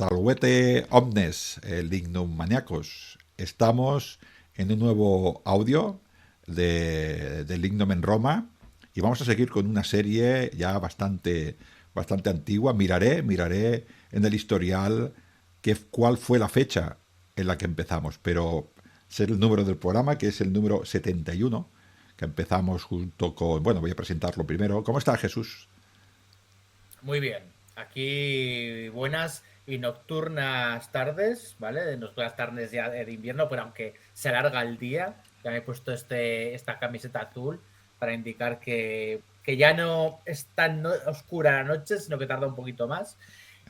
Salvete omnes, lignum maniacos. Estamos en un nuevo audio de Lignum en Roma y vamos a seguir con una serie ya bastante antigua. Miraré en el historial cuál fue la fecha en la que empezamos, pero sé el número del programa, que es el número 71, que empezamos junto con... Bueno, voy a presentarlo primero. ¿Cómo está, Jesús? Muy bien. Aquí buenas y nocturnas tardes, ¿vale? Nocturnas tardes ya de invierno, pero aunque se alarga el día, ya me he puesto esta camiseta azul para indicar que ya no es tan oscura la noche, sino que tarda un poquito más.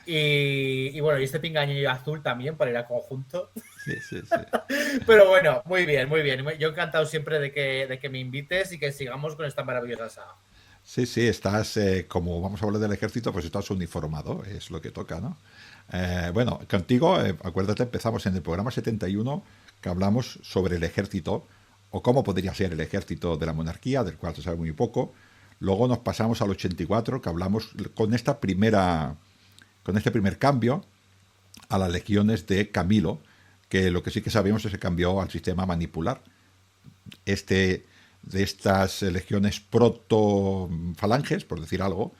Y bueno, y este pingañillo azul también para ir a conjunto. Sí, sí, sí. Pero bueno, muy bien, muy bien. Yo encantado siempre de que me invites y que sigamos con esta maravillosa saga. Sí, sí, estás, como vamos a hablar del ejército, pues estás uniformado, es lo que toca, ¿no? Bueno, contigo, acuérdate, empezamos en el programa 71, que hablamos sobre el ejército, o cómo podría ser el ejército de la monarquía, del cual se sabe muy poco. Luego nos pasamos al 84, que hablamos con este primer cambio a las legiones de Camilo, que lo que sí que sabemos es que cambió al sistema manipular. Este de estas legiones proto-falanges, por decir algo,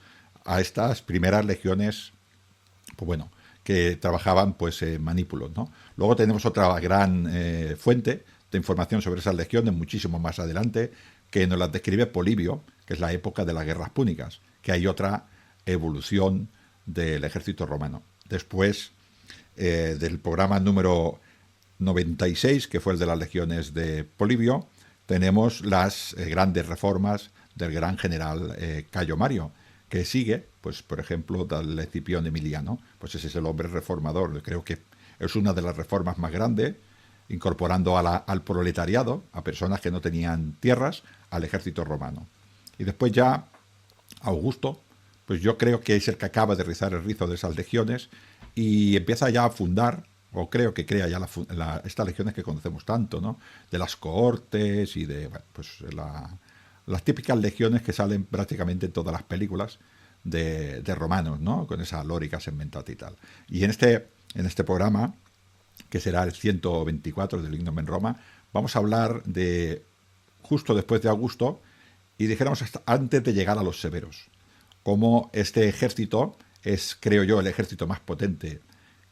a estas primeras legiones, pues bueno, que trabajaban pues manípulos, ¿no? Luego tenemos otra gran fuente de información sobre esas legiones, muchísimo más adelante, que nos las describe Polibio, que es la época de las guerras púnicas, que hay otra evolución del ejército romano. Después del programa número 96, que fue el de las legiones de Polibio, tenemos las grandes reformas del gran general Cayo Mario, que sigue, pues por ejemplo, del Escipión Emiliano, pues ese es el hombre reformador. Yo creo que es una de las reformas más grandes, incorporando al proletariado, a personas que no tenían tierras, al ejército romano. Y después ya Augusto, pues yo creo que es el que acaba de rizar el rizo de esas legiones y empieza ya a fundar, o creo que crea ya estas legiones que conocemos tanto, ¿no? De las cohortes y de bueno, pues las típicas legiones que salen prácticamente en todas las películas de romanos, ¿no? Con esa lórica segmentada y tal. Y en este programa, que será el 124 del Lignum en Roma, vamos a hablar de justo después de Augusto y dijéramos hasta antes de llegar a los severos. Como este ejército es, creo yo, el ejército más potente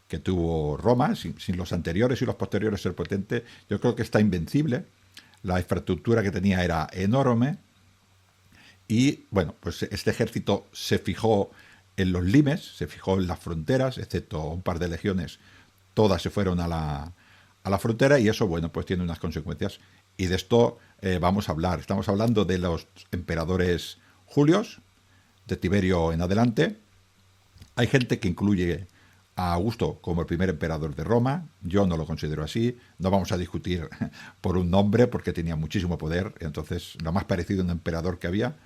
que tuvo Roma, sin los anteriores y los posteriores ser potente. Yo creo que está invencible. La infraestructura que tenía era enorme. Y bueno, pues este ejército se fijó en los limes, se fijó en las fronteras, excepto un par de legiones, todas se fueron a la frontera y eso, bueno, pues tiene unas consecuencias. Y de esto vamos a hablar. Estamos hablando de los emperadores Julios, de Tiberio en adelante. Hay gente que incluye a Augusto como el primer emperador de Roma. Yo no lo considero así. No vamos a discutir por un nombre porque tenía muchísimo poder. Entonces, lo más parecido a un emperador que había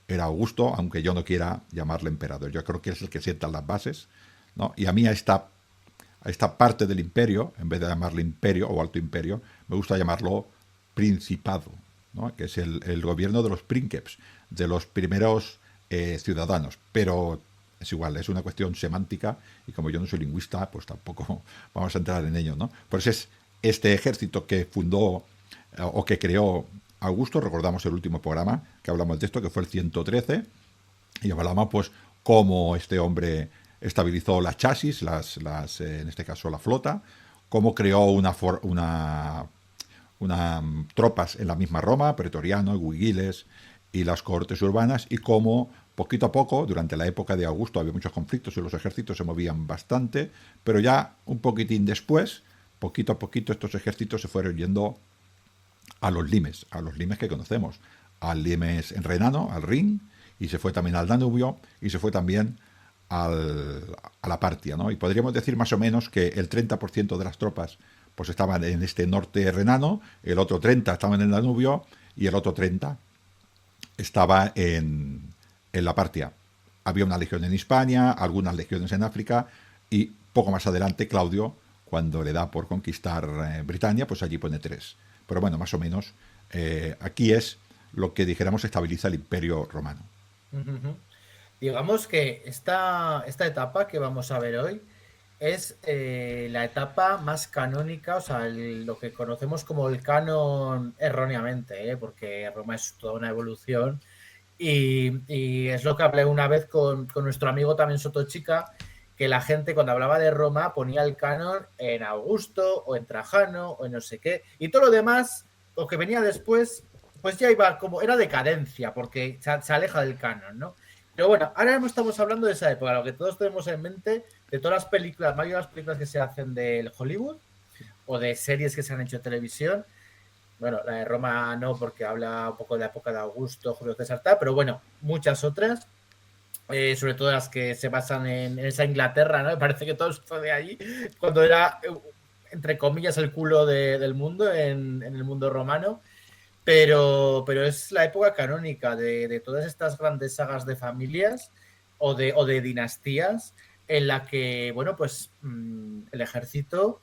era Augusto, aunque yo no quiera llamarle emperador. Yo creo que es el que sienta las bases, ¿no? Y a mí a esta parte del imperio, en vez de llamarle imperio o alto imperio, me gusta llamarlo principado, ¿no? Que es el gobierno de los princeps, de los primeros ciudadanos. Pero es igual, es una cuestión semántica y como yo no soy lingüista, pues tampoco vamos a entrar en ello, ¿no? Por eso es este ejército que fundó o que creó Augusto. Recordamos el último programa que hablamos de esto, que fue el 113, y hablamos pues cómo este hombre estabilizó las chasis, en este caso la flota, cómo creó una tropas en la misma Roma, pretorianos, guigiles y las cohortes urbanas, y cómo poquito a poco, durante la época de Augusto había muchos conflictos y los ejércitos se movían bastante, pero ya un poquitín después, poquito a poquito estos ejércitos se fueron yendo a los limes que conocemos, al limes en renano, al Rin, y se fue también al Danubio, y se fue también a la Partia, ¿no? Y podríamos decir más o menos que el 30% de las tropas pues estaban en este norte renano, el otro 30 estaba en el Danubio y el otro 30 estaba en la Partia. Había una legión en Hispania, algunas legiones en África y poco más adelante Claudio, cuando le da por conquistar Britania, pues allí pone tres. Pero bueno, más o menos aquí es lo que dijéramos estabiliza el imperio romano. Digamos que esta etapa que vamos a ver hoy es la etapa más canónica, o sea, lo que conocemos como el canon erróneamente, porque Roma es toda una evolución. Y es lo que hablé una vez con nuestro amigo también Sotochica, que la gente cuando hablaba de Roma ponía el canon en Augusto o en Trajano o en no sé qué. Y todo lo demás, lo que venía después, pues ya iba como, era decadencia, porque se aleja del canon, ¿no? Pero bueno, ahora mismo estamos hablando de esa época, lo que todos tenemos en mente, de todas las películas, mayoría de las películas que se hacen del Hollywood o de series que se han hecho en televisión. Bueno, la de Roma no, porque habla un poco de la época de Augusto, Julio César, tal, pero bueno, muchas otras, sobre todo las que se basan en esa Inglaterra, ¿no? Me parece que todo fue de allí, cuando era, entre comillas, el culo del mundo, en el mundo romano. Pero es la época canónica de todas estas grandes sagas de familias o de dinastías en la que, bueno, pues el ejército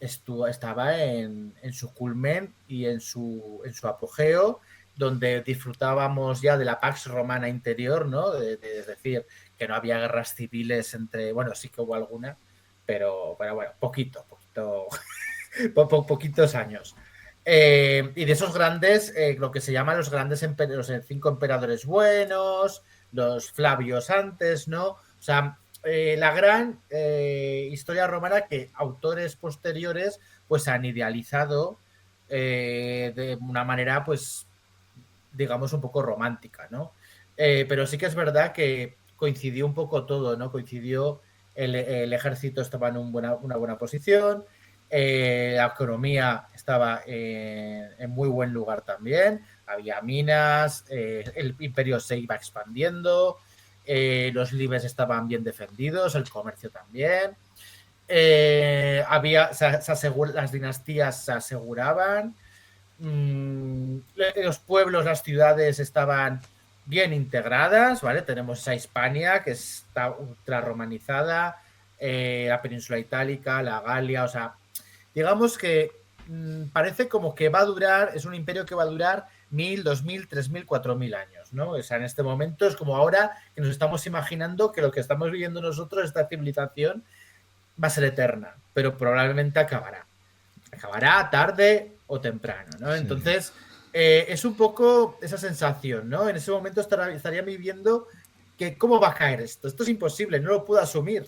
estaba en su culmen y en su apogeo, donde disfrutábamos ya de la Pax Romana interior, ¿no? Es decir, que no había guerras civiles entre, bueno, sí que hubo alguna, pero bueno, poquitos años. Y de esos grandes, lo que se llaman los grandes los 5 emperadores buenos, los Flavios antes, ¿no? O sea, la gran historia romana que autores posteriores pues han idealizado de una manera, pues, digamos, un poco romántica, ¿no? Pero sí que es verdad que coincidió un poco todo, ¿no? Coincidió el ejército estaba en una buena posición, la economía estaba en muy buen lugar también, había minas, el imperio se iba expandiendo, los libres estaban bien defendidos, el comercio también, las dinastías se aseguraban, los pueblos, las ciudades estaban bien integradas, ¿vale? Tenemos esa Hispania que está ultra romanizada, la península itálica, la Galia, o sea, digamos que parece como que va a durar, es un imperio que va a durar 1000, 2000, 3000, 4000 años, ¿no? O sea, en este momento es como ahora que nos estamos imaginando que lo que estamos viviendo nosotros, esta civilización, va a ser eterna, pero probablemente acabará tarde o temprano, ¿no? Sí. Entonces, es un poco esa sensación, ¿no? En ese momento estaría viviendo que cómo va a caer esto. Esto es imposible, no lo puedo asumir.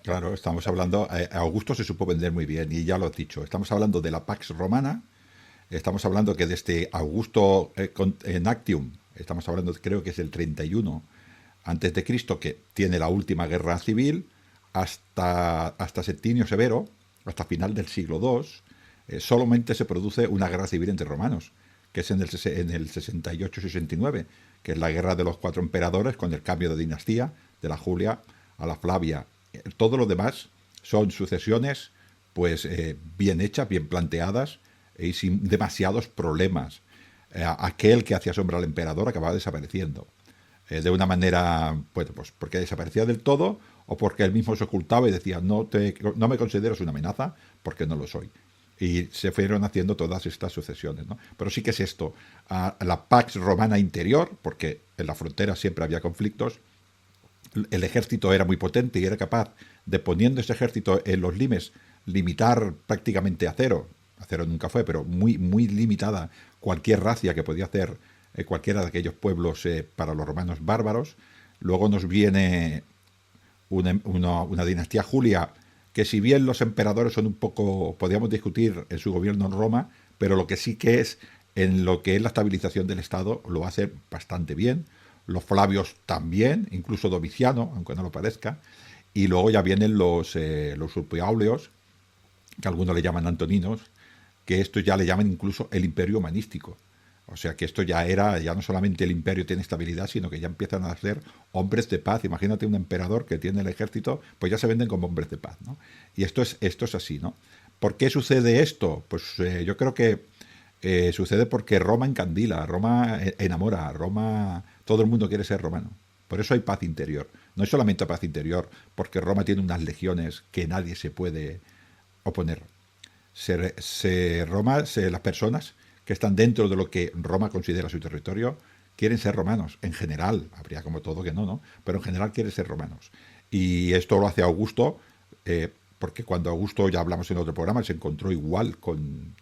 Claro, estamos hablando, Augusto se supo vender muy bien y ya lo has dicho, estamos hablando de la Pax Romana, estamos hablando que desde Augusto en Actium, estamos hablando creo que es el 31 antes de Cristo, que tiene la última guerra civil, hasta Septimio Severo, hasta final del siglo II, solamente se produce una guerra civil entre romanos, que es en el 68-69, que es la guerra de los 4 emperadores con el cambio de dinastía, de la Julia a la Flavia. Todo lo demás son sucesiones pues bien hechas, bien planteadas y sin demasiados problemas. Aquel que hacía sombra al emperador acababa desapareciendo. De una manera, pues porque desaparecía del todo o porque él mismo se ocultaba y decía no me consideras una amenaza porque no lo soy. Y se fueron haciendo todas estas sucesiones, ¿no? Pero sí que es esto, la Pax Romana interior, porque en la frontera siempre había conflictos, el ejército era muy potente y era capaz de, poniendo ese ejército en los limes, limitar prácticamente a cero nunca fue, pero muy, muy limitada cualquier racia que podía hacer cualquiera de aquellos pueblos para los romanos bárbaros. Luego nos viene una dinastía Julia, que si bien los emperadores son un poco, podríamos discutir en su gobierno en Roma, pero lo que sí que es en lo que es la estabilización del Estado lo hace bastante bien. Los Flavios también, incluso Domiciano, aunque no lo parezca. Y luego ya vienen los Ulpiauleos, que algunos le llaman Antoninos, que esto ya le llaman incluso el imperio humanístico. O sea que esto ya no solamente el imperio tiene estabilidad, sino que ya empiezan a ser hombres de paz. Imagínate un emperador que tiene el ejército, pues ya se venden como hombres de paz, ¿no? Y esto es así, ¿no? ¿Por qué sucede esto? Pues yo creo que sucede porque Roma encandila, Roma enamora, Roma, todo el mundo quiere ser romano. Por eso hay paz interior. No es solamente paz interior, porque Roma tiene unas legiones que nadie se puede oponer. Las personas que están dentro de lo que Roma considera su territorio quieren ser romanos. En general, habría como todo que no, ¿no? Pero en general quieren ser romanos. Y esto lo hace Augusto porque cuando Augusto, ya hablamos en otro programa, se encontró igual con,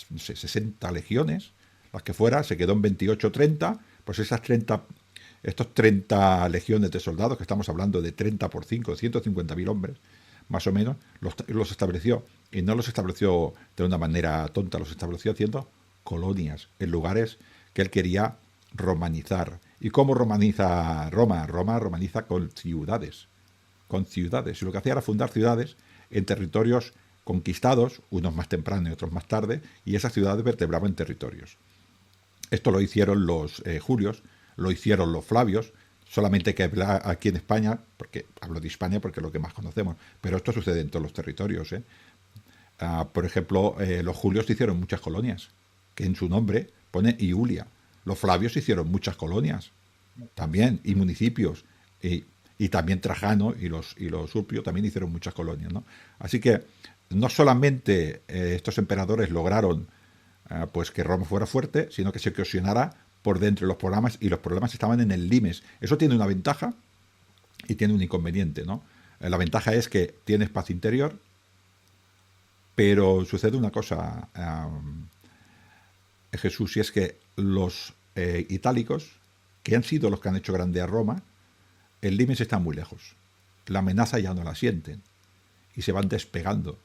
no sé, 60 legiones, las que fuera, se quedó en 28 o 30, pues estos 30 legiones de soldados, que estamos hablando de 30 por 5, 150.000 hombres, más o menos, los estableció. Y no los estableció de una manera tonta, los estableció haciendo colonias en lugares que él quería romanizar. ¿Y cómo romaniza Roma? Roma romaniza con ciudades. Con ciudades. Y lo que hacía era fundar ciudades en territorios conquistados, unos más temprano y otros más tarde, y esas ciudades vertebraban territorios. Esto lo hicieron los Julios, lo hicieron los Flavios, solamente que aquí en España, porque hablo de Hispania porque es lo que más conocemos, pero esto sucede en todos los territorios. Por ejemplo, los Julios hicieron muchas colonias, que en su nombre pone Iulia. Los Flavios hicieron muchas colonias también, y municipios, y también Trajano y los Sulpio también hicieron muchas colonias, ¿no? Así que no solamente estos emperadores lograron pues que Roma fuera fuerte, sino que se cohesionara por dentro de los programas, y los problemas estaban en el limes. Eso tiene una ventaja y tiene un inconveniente, ¿no? La ventaja es que tienes paz interior, pero sucede una cosa, Jesús, y es que los itálicos, que han sido los que han hecho grande a Roma, el limes está muy lejos. La amenaza ya no la sienten y se van despegando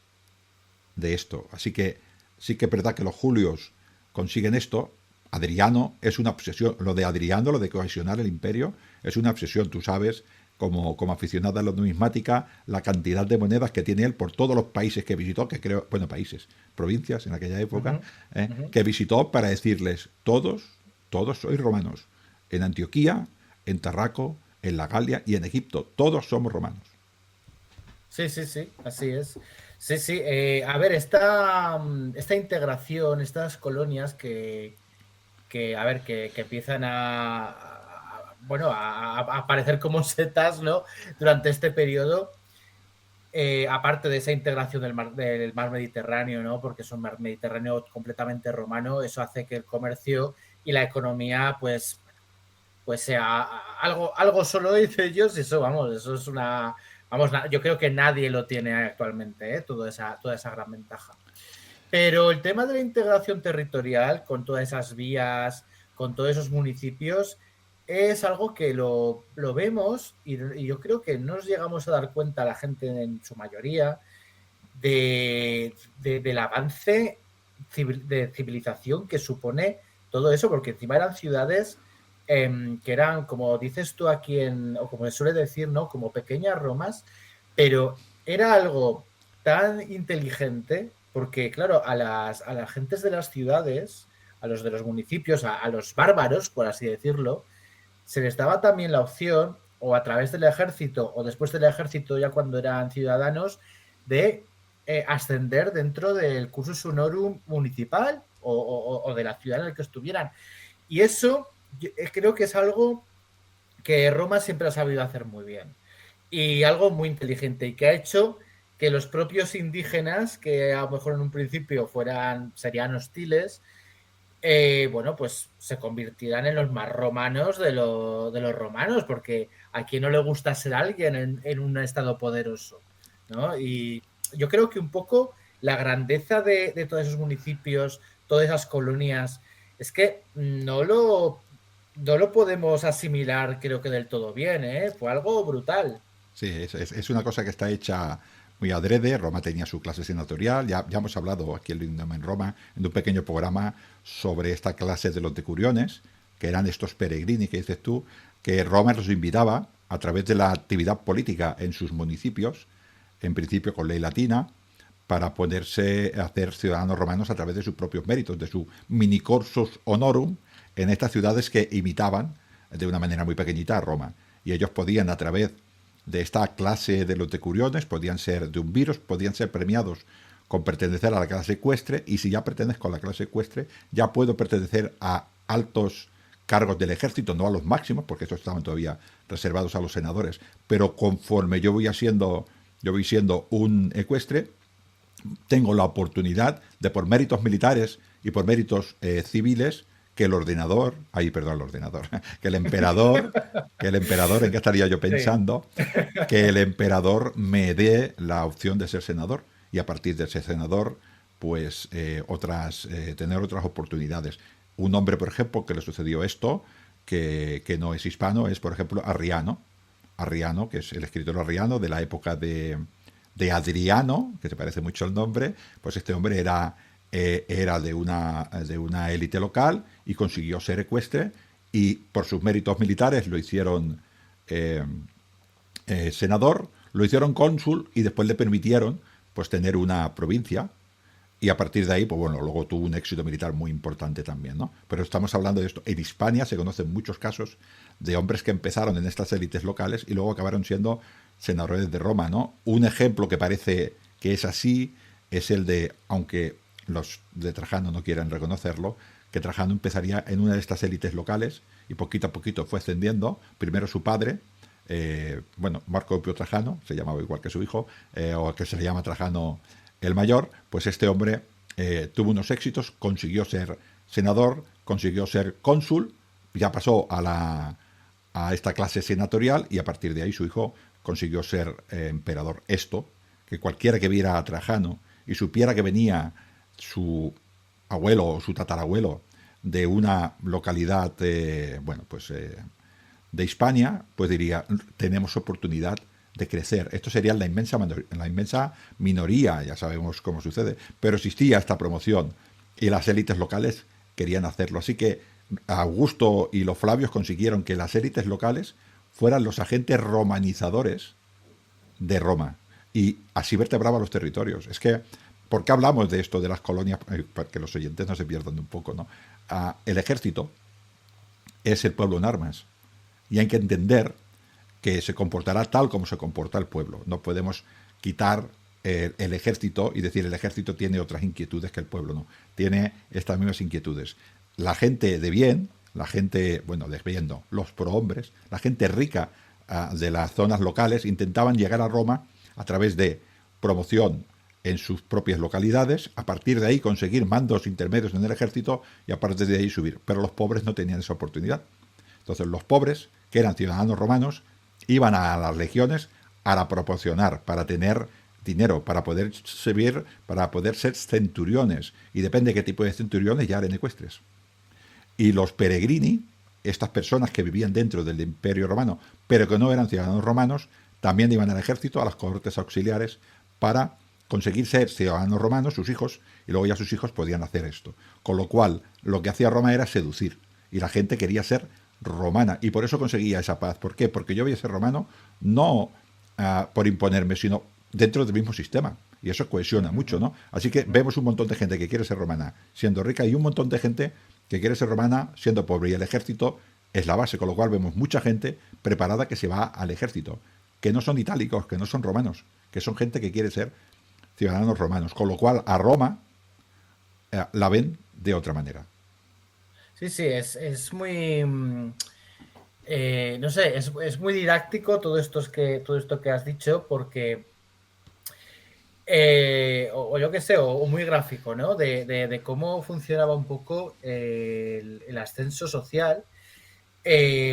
de esto. Así que sí que es verdad que los Julios consiguen esto. Adriano es una obsesión. Lo de Adriano, lo de cohesionar el imperio, es una obsesión. Tú sabes, como aficionada a la numismática, la cantidad de monedas que tiene él por todos los países que visitó, que creo, bueno, países, provincias en aquella época, que visitó para decirles, todos sois romanos. En Antioquía, en Tarraco, en la Galia y en Egipto, todos somos romanos. Sí, sí, sí, así es. Sí, sí. A ver, esta integración, estas colonias a ver, que empiezan bueno, a aparecer como setas, ¿no? Durante este periodo, aparte de esa integración del mar Mediterráneo, ¿no? Porque es un mar Mediterráneo completamente romano, eso hace que el comercio y la economía, pues sea algo solo dice ellos, eso, vamos, eso es vamos, yo creo que nadie lo tiene actualmente, ¿eh? Toda esa gran ventaja. Pero el tema de la integración territorial, con todas esas vías, con todos esos municipios, es algo que lo vemos y yo creo que no nos llegamos a dar cuenta, la gente en su mayoría, del avance de civilización que supone todo eso, porque encima eran ciudades que eran, como dices tú aquí, o como se suele decir, ¿no? Como pequeñas Romas, pero era algo tan inteligente, porque claro, a las gentes de las ciudades, a los de los municipios, a los bárbaros, por así decirlo, se les daba también la opción, o a través del ejército, o después del ejército, ya cuando eran ciudadanos, de ascender dentro del cursus honorum municipal o de la ciudad en la que estuvieran. Y eso creo que es algo que Roma siempre ha sabido hacer muy bien. Y algo muy inteligente, y que ha hecho que los propios indígenas, que a lo mejor en un principio serían hostiles, bueno, pues se convirtieran en los más romanos de los romanos, porque a quien no le gusta ser alguien en un estado poderoso, ¿no? Y yo creo que un poco la grandeza de todos esos municipios, todas esas colonias, es que no lo podemos asimilar, creo que del todo bien, ¿eh? Fue algo brutal. Sí, es una cosa que está hecha muy adrede. Roma tenía su clase senatorial. Ya hemos hablado aquí en Roma, en un pequeño programa, sobre esta clase de los decuriones, que eran estos peregrini que dices tú, que Roma los invitaba a través de la actividad política en sus municipios, en principio con ley latina, para ponerse a hacer ciudadanos romanos a través de sus propios méritos, de su mini cursus honorum, en estas ciudades que imitaban de una manera muy pequeñita a Roma. Y ellos podían, a través de esta clase de los decuriones, podían ser de un virus, podían ser premiados con pertenecer a la clase ecuestre, y si ya pertenezco a la clase ecuestre, ya puedo pertenecer a altos cargos del ejército, no a los máximos, porque estos estaban todavía reservados a los senadores, pero conforme yo voy siendo un ecuestre, tengo la oportunidad de, por méritos militares y por méritos civiles, que el ordenador, que el emperador Que el emperador, ¿en qué estaría yo Sí. pensando? Que el emperador me dé la opción de ser senador y a partir de ser senador, pues tener otras oportunidades. Un hombre, por ejemplo, que le sucedió esto, que no es hispano, es, por ejemplo, Arriano. Arriano, que es el escritor Arriano de la época de Adriano, que se parece mucho el nombre, pues este hombre era de una élite local y consiguió ser ecuestre y por sus méritos militares lo hicieron eh, senador, lo hicieron cónsul y después le permitieron pues tener una provincia y a partir de ahí, pues bueno, luego tuvo un éxito militar muy importante también, ¿no? Pero estamos hablando de esto. En Hispania se conocen muchos casos de hombres que empezaron en estas élites locales y luego acabaron siendo senadores de Roma, ¿no? Un ejemplo que parece que es así es el de, aunque los de Trajano no quieran reconocerlo, que Trajano empezaría en una de estas élites locales y poquito a poquito fue ascendiendo. Primero su padre, bueno, Marco Opio Trajano, se llamaba igual que su hijo, o que se le llama Trajano el mayor, pues este hombre tuvo unos éxitos, consiguió ser senador, consiguió ser cónsul, ya pasó a esta clase senatorial y a partir de ahí su hijo consiguió ser emperador. Esto, que cualquiera que viera a Trajano y supiera que venía su abuelo o su tatarabuelo de una localidad, bueno, pues de Hispania, pues diría, tenemos oportunidad de crecer. Esto sería la inmensa minoría, ya sabemos cómo sucede, pero existía esta promoción y las élites locales querían hacerlo. Así que Augusto y los Flavios consiguieron que las élites locales fueran los agentes romanizadores de Roma y así vertebraba los territorios. Es que, ¿por qué hablamos de esto, de las colonias? Para que los oyentes no se pierdan un poco, ¿no? El ejército es el pueblo en armas y hay que entender que se comportará tal como se comporta el pueblo. No podemos quitar el ejército y decir el ejército tiene otras inquietudes que el pueblo, no. Tiene estas mismas inquietudes. La gente de bien, la gente, bueno, de bien no, los prohombres, la gente rica de las zonas locales intentaban llegar a Roma a través de promoción en sus propias localidades, a partir de ahí conseguir mandos intermedios en el ejército y a partir de ahí subir. Pero los pobres no tenían esa oportunidad. Entonces los pobres, que eran ciudadanos romanos, iban a las legiones a proporcionar, para tener dinero, para poder servir, para poder ser centuriones. Y depende de qué tipo de centuriones, ya eran ecuestres. Y los peregrini, estas personas que vivían dentro del imperio romano, pero que no eran ciudadanos romanos, también iban al ejército, a las cohortes auxiliares, para conseguir ser ciudadanos romanos, sus hijos, y luego ya sus hijos podían hacer esto. Con lo cual, lo que hacía Roma era seducir, y la gente quería ser romana, y por eso conseguía esa paz. ¿Por qué? Porque yo voy a ser romano no por imponerme, sino dentro del mismo sistema. Y eso cohesiona mucho, ¿no? Así que vemos un montón de gente que quiere ser romana siendo rica y un montón de gente que quiere ser romana siendo pobre. Y el ejército es la base, con lo cual vemos mucha gente preparada que se va al ejército, que no son itálicos, que no son romanos, que son gente que quiere ser ciudadanos romanos. Con lo cual a Roma la ven de otra manera. Sí, sí, es muy, no sé, es muy didáctico todo esto que has dicho, porque, o yo qué sé, o muy gráfico, ¿no? De cómo funcionaba un poco el ascenso social,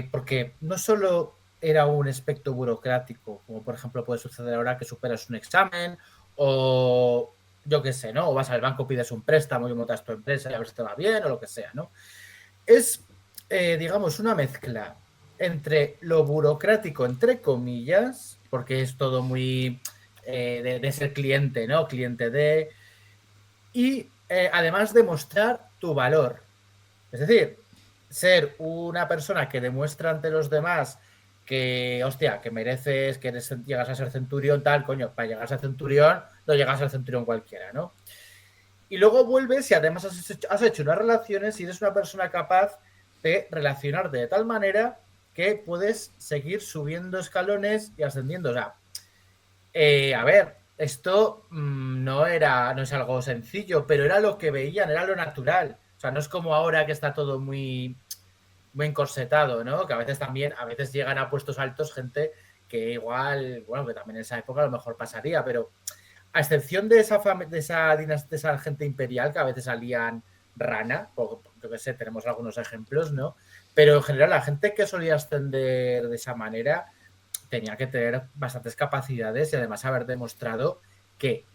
porque no solo era un aspecto burocrático, como por ejemplo puede suceder ahora que superas un examen, o yo qué sé, ¿no? O vas al banco, pides un préstamo y montas tu empresa y a ver si te va bien, o lo que sea, ¿no? Es, digamos, una mezcla entre lo burocrático, entre comillas, porque es todo muy de ser cliente, ¿no? Cliente de... Y además demostrar tu valor. Es decir, ser una persona que demuestra ante los demás que, hostia, que mereces, que eres, llegas a ser centurión, tal, coño, para llegar a ser centurión, no llegas a ser centurión cualquiera, ¿no? Y luego vuelves y además has hecho unas relaciones y eres una persona capaz de relacionarte de tal manera que puedes seguir subiendo escalones y ascendiendo. O sea, a ver, esto no es algo sencillo, pero era lo que veían, era lo natural. O sea, no es como ahora que está todo muy encorsetado, ¿no? Que a veces también, a veces llegan a puestos altos gente que igual, bueno, que también en esa época a lo mejor pasaría, pero a excepción de esa gente imperial que a veces salían rana, yo que sé, tenemos algunos ejemplos, ¿no? Pero en general la gente que solía ascender de esa manera tenía que tener bastantes capacidades y además haber demostrado que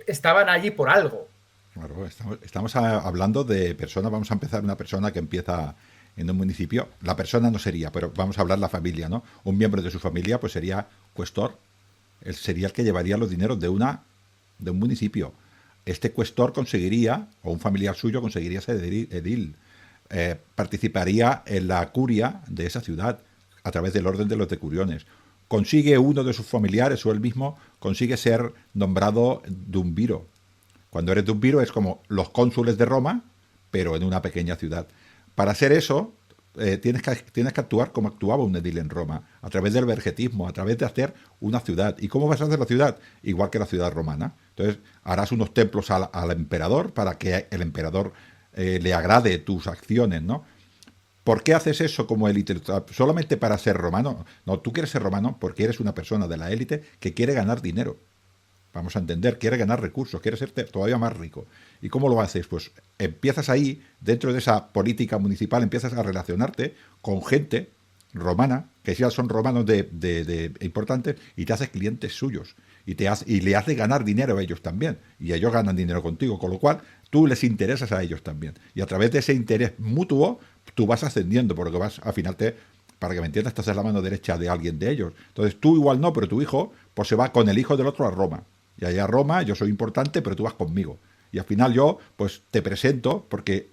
estaban allí por algo. Claro, estamos hablando de personas, vamos a empezar una persona que empieza en un municipio, la persona no sería, pero vamos a hablar la familia, ¿no? Un miembro de su familia pues sería cuestor, él sería el que llevaría los dineros de un municipio. Este cuestor conseguiría, o un familiar suyo conseguiría ser edil, participaría en la curia de esa ciudad a través del orden de los decuriones. Consigue uno de sus familiares o él mismo consigue ser nombrado dumbiro. Cuando eres dumbiro es como los cónsules de Roma, pero en una pequeña ciudad. Para hacer eso, tienes que actuar como actuaba un edil en Roma, a través del vergetismo, a través de hacer una ciudad. ¿Y cómo vas a hacer la ciudad? Igual que la ciudad romana. Entonces, harás unos templos al emperador para que el emperador le agrade tus acciones, ¿no? ¿Por qué haces eso como élite? ¿Solamente para ser romano? No, tú quieres ser romano porque eres una persona de la élite que quiere ganar dinero. Vamos a entender, quiere ganar recursos, quiere ser todavía más rico. ¿Y cómo lo haces? Pues empiezas ahí, dentro de esa política municipal, empiezas a relacionarte con gente romana, que ya son romanos de importantes, y te haces clientes suyos. Y le haces ganar dinero a ellos también. Y ellos ganan dinero contigo, con lo cual tú les interesas a ellos también. Y a través de ese interés mutuo, tú vas ascendiendo, porque vas, al final para que me entiendas, estás en la mano derecha de alguien de ellos. Entonces tú igual no, pero tu hijo, pues se va con el hijo del otro a Roma. Y allá a Roma yo soy importante, pero tú vas conmigo. Y al final yo, pues te presento, porque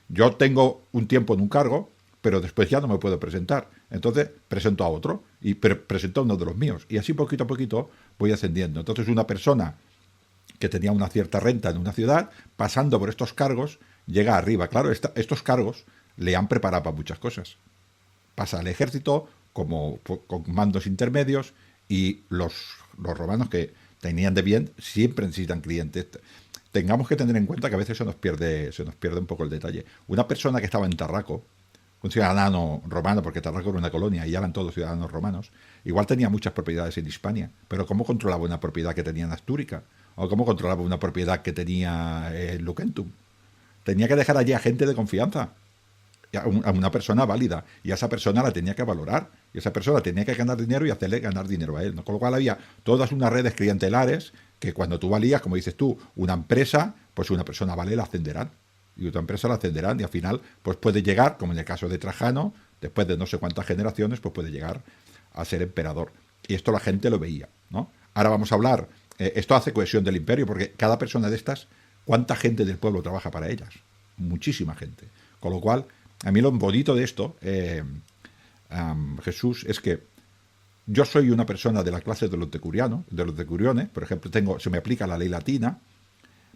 yo tengo un tiempo en un cargo, pero después ya no me puedo presentar. Entonces presento a otro y presento a uno de los míos. Y así poquito a poquito voy ascendiendo. Entonces una persona que tenía una cierta renta en una ciudad, pasando por estos cargos, llega arriba. Claro, estos cargos le han preparado para muchas cosas. Pasa al ejército con mandos intermedios y los romanos que tenían de bien siempre necesitan clientes. Tengamos que tener en cuenta que a veces se nos pierde un poco el detalle. Una persona que estaba en Tarraco, un ciudadano romano, porque Tarraco era una colonia y ya eran todos ciudadanos romanos, igual tenía muchas propiedades en Hispania, pero ¿cómo controlaba una propiedad que tenía en Astúrica? ¿O cómo controlaba una propiedad que tenía en Lucentum? Tenía que dejar allí a gente de confianza, a una persona válida, y a esa persona la tenía que valorar, y esa persona tenía que ganar dinero y hacerle ganar dinero a él, ¿no? Con lo cual había todas unas redes clientelares que cuando tú valías, como dices tú, una empresa, pues una persona vale la ascenderán, y otra empresa la ascenderán, y al final pues puede llegar, como en el caso de Trajano, después de no sé cuántas generaciones, pues puede llegar a ser emperador. Y esto la gente lo veía, ¿no? Ahora vamos a hablar, esto hace cohesión del imperio, porque cada persona de estas, ¿cuánta gente del pueblo trabaja para ellas? Muchísima gente. Con lo cual, a mí lo bonito de esto, Jesús, es que yo soy una persona de la clase de los decuriones, por ejemplo, se me aplica la ley latina,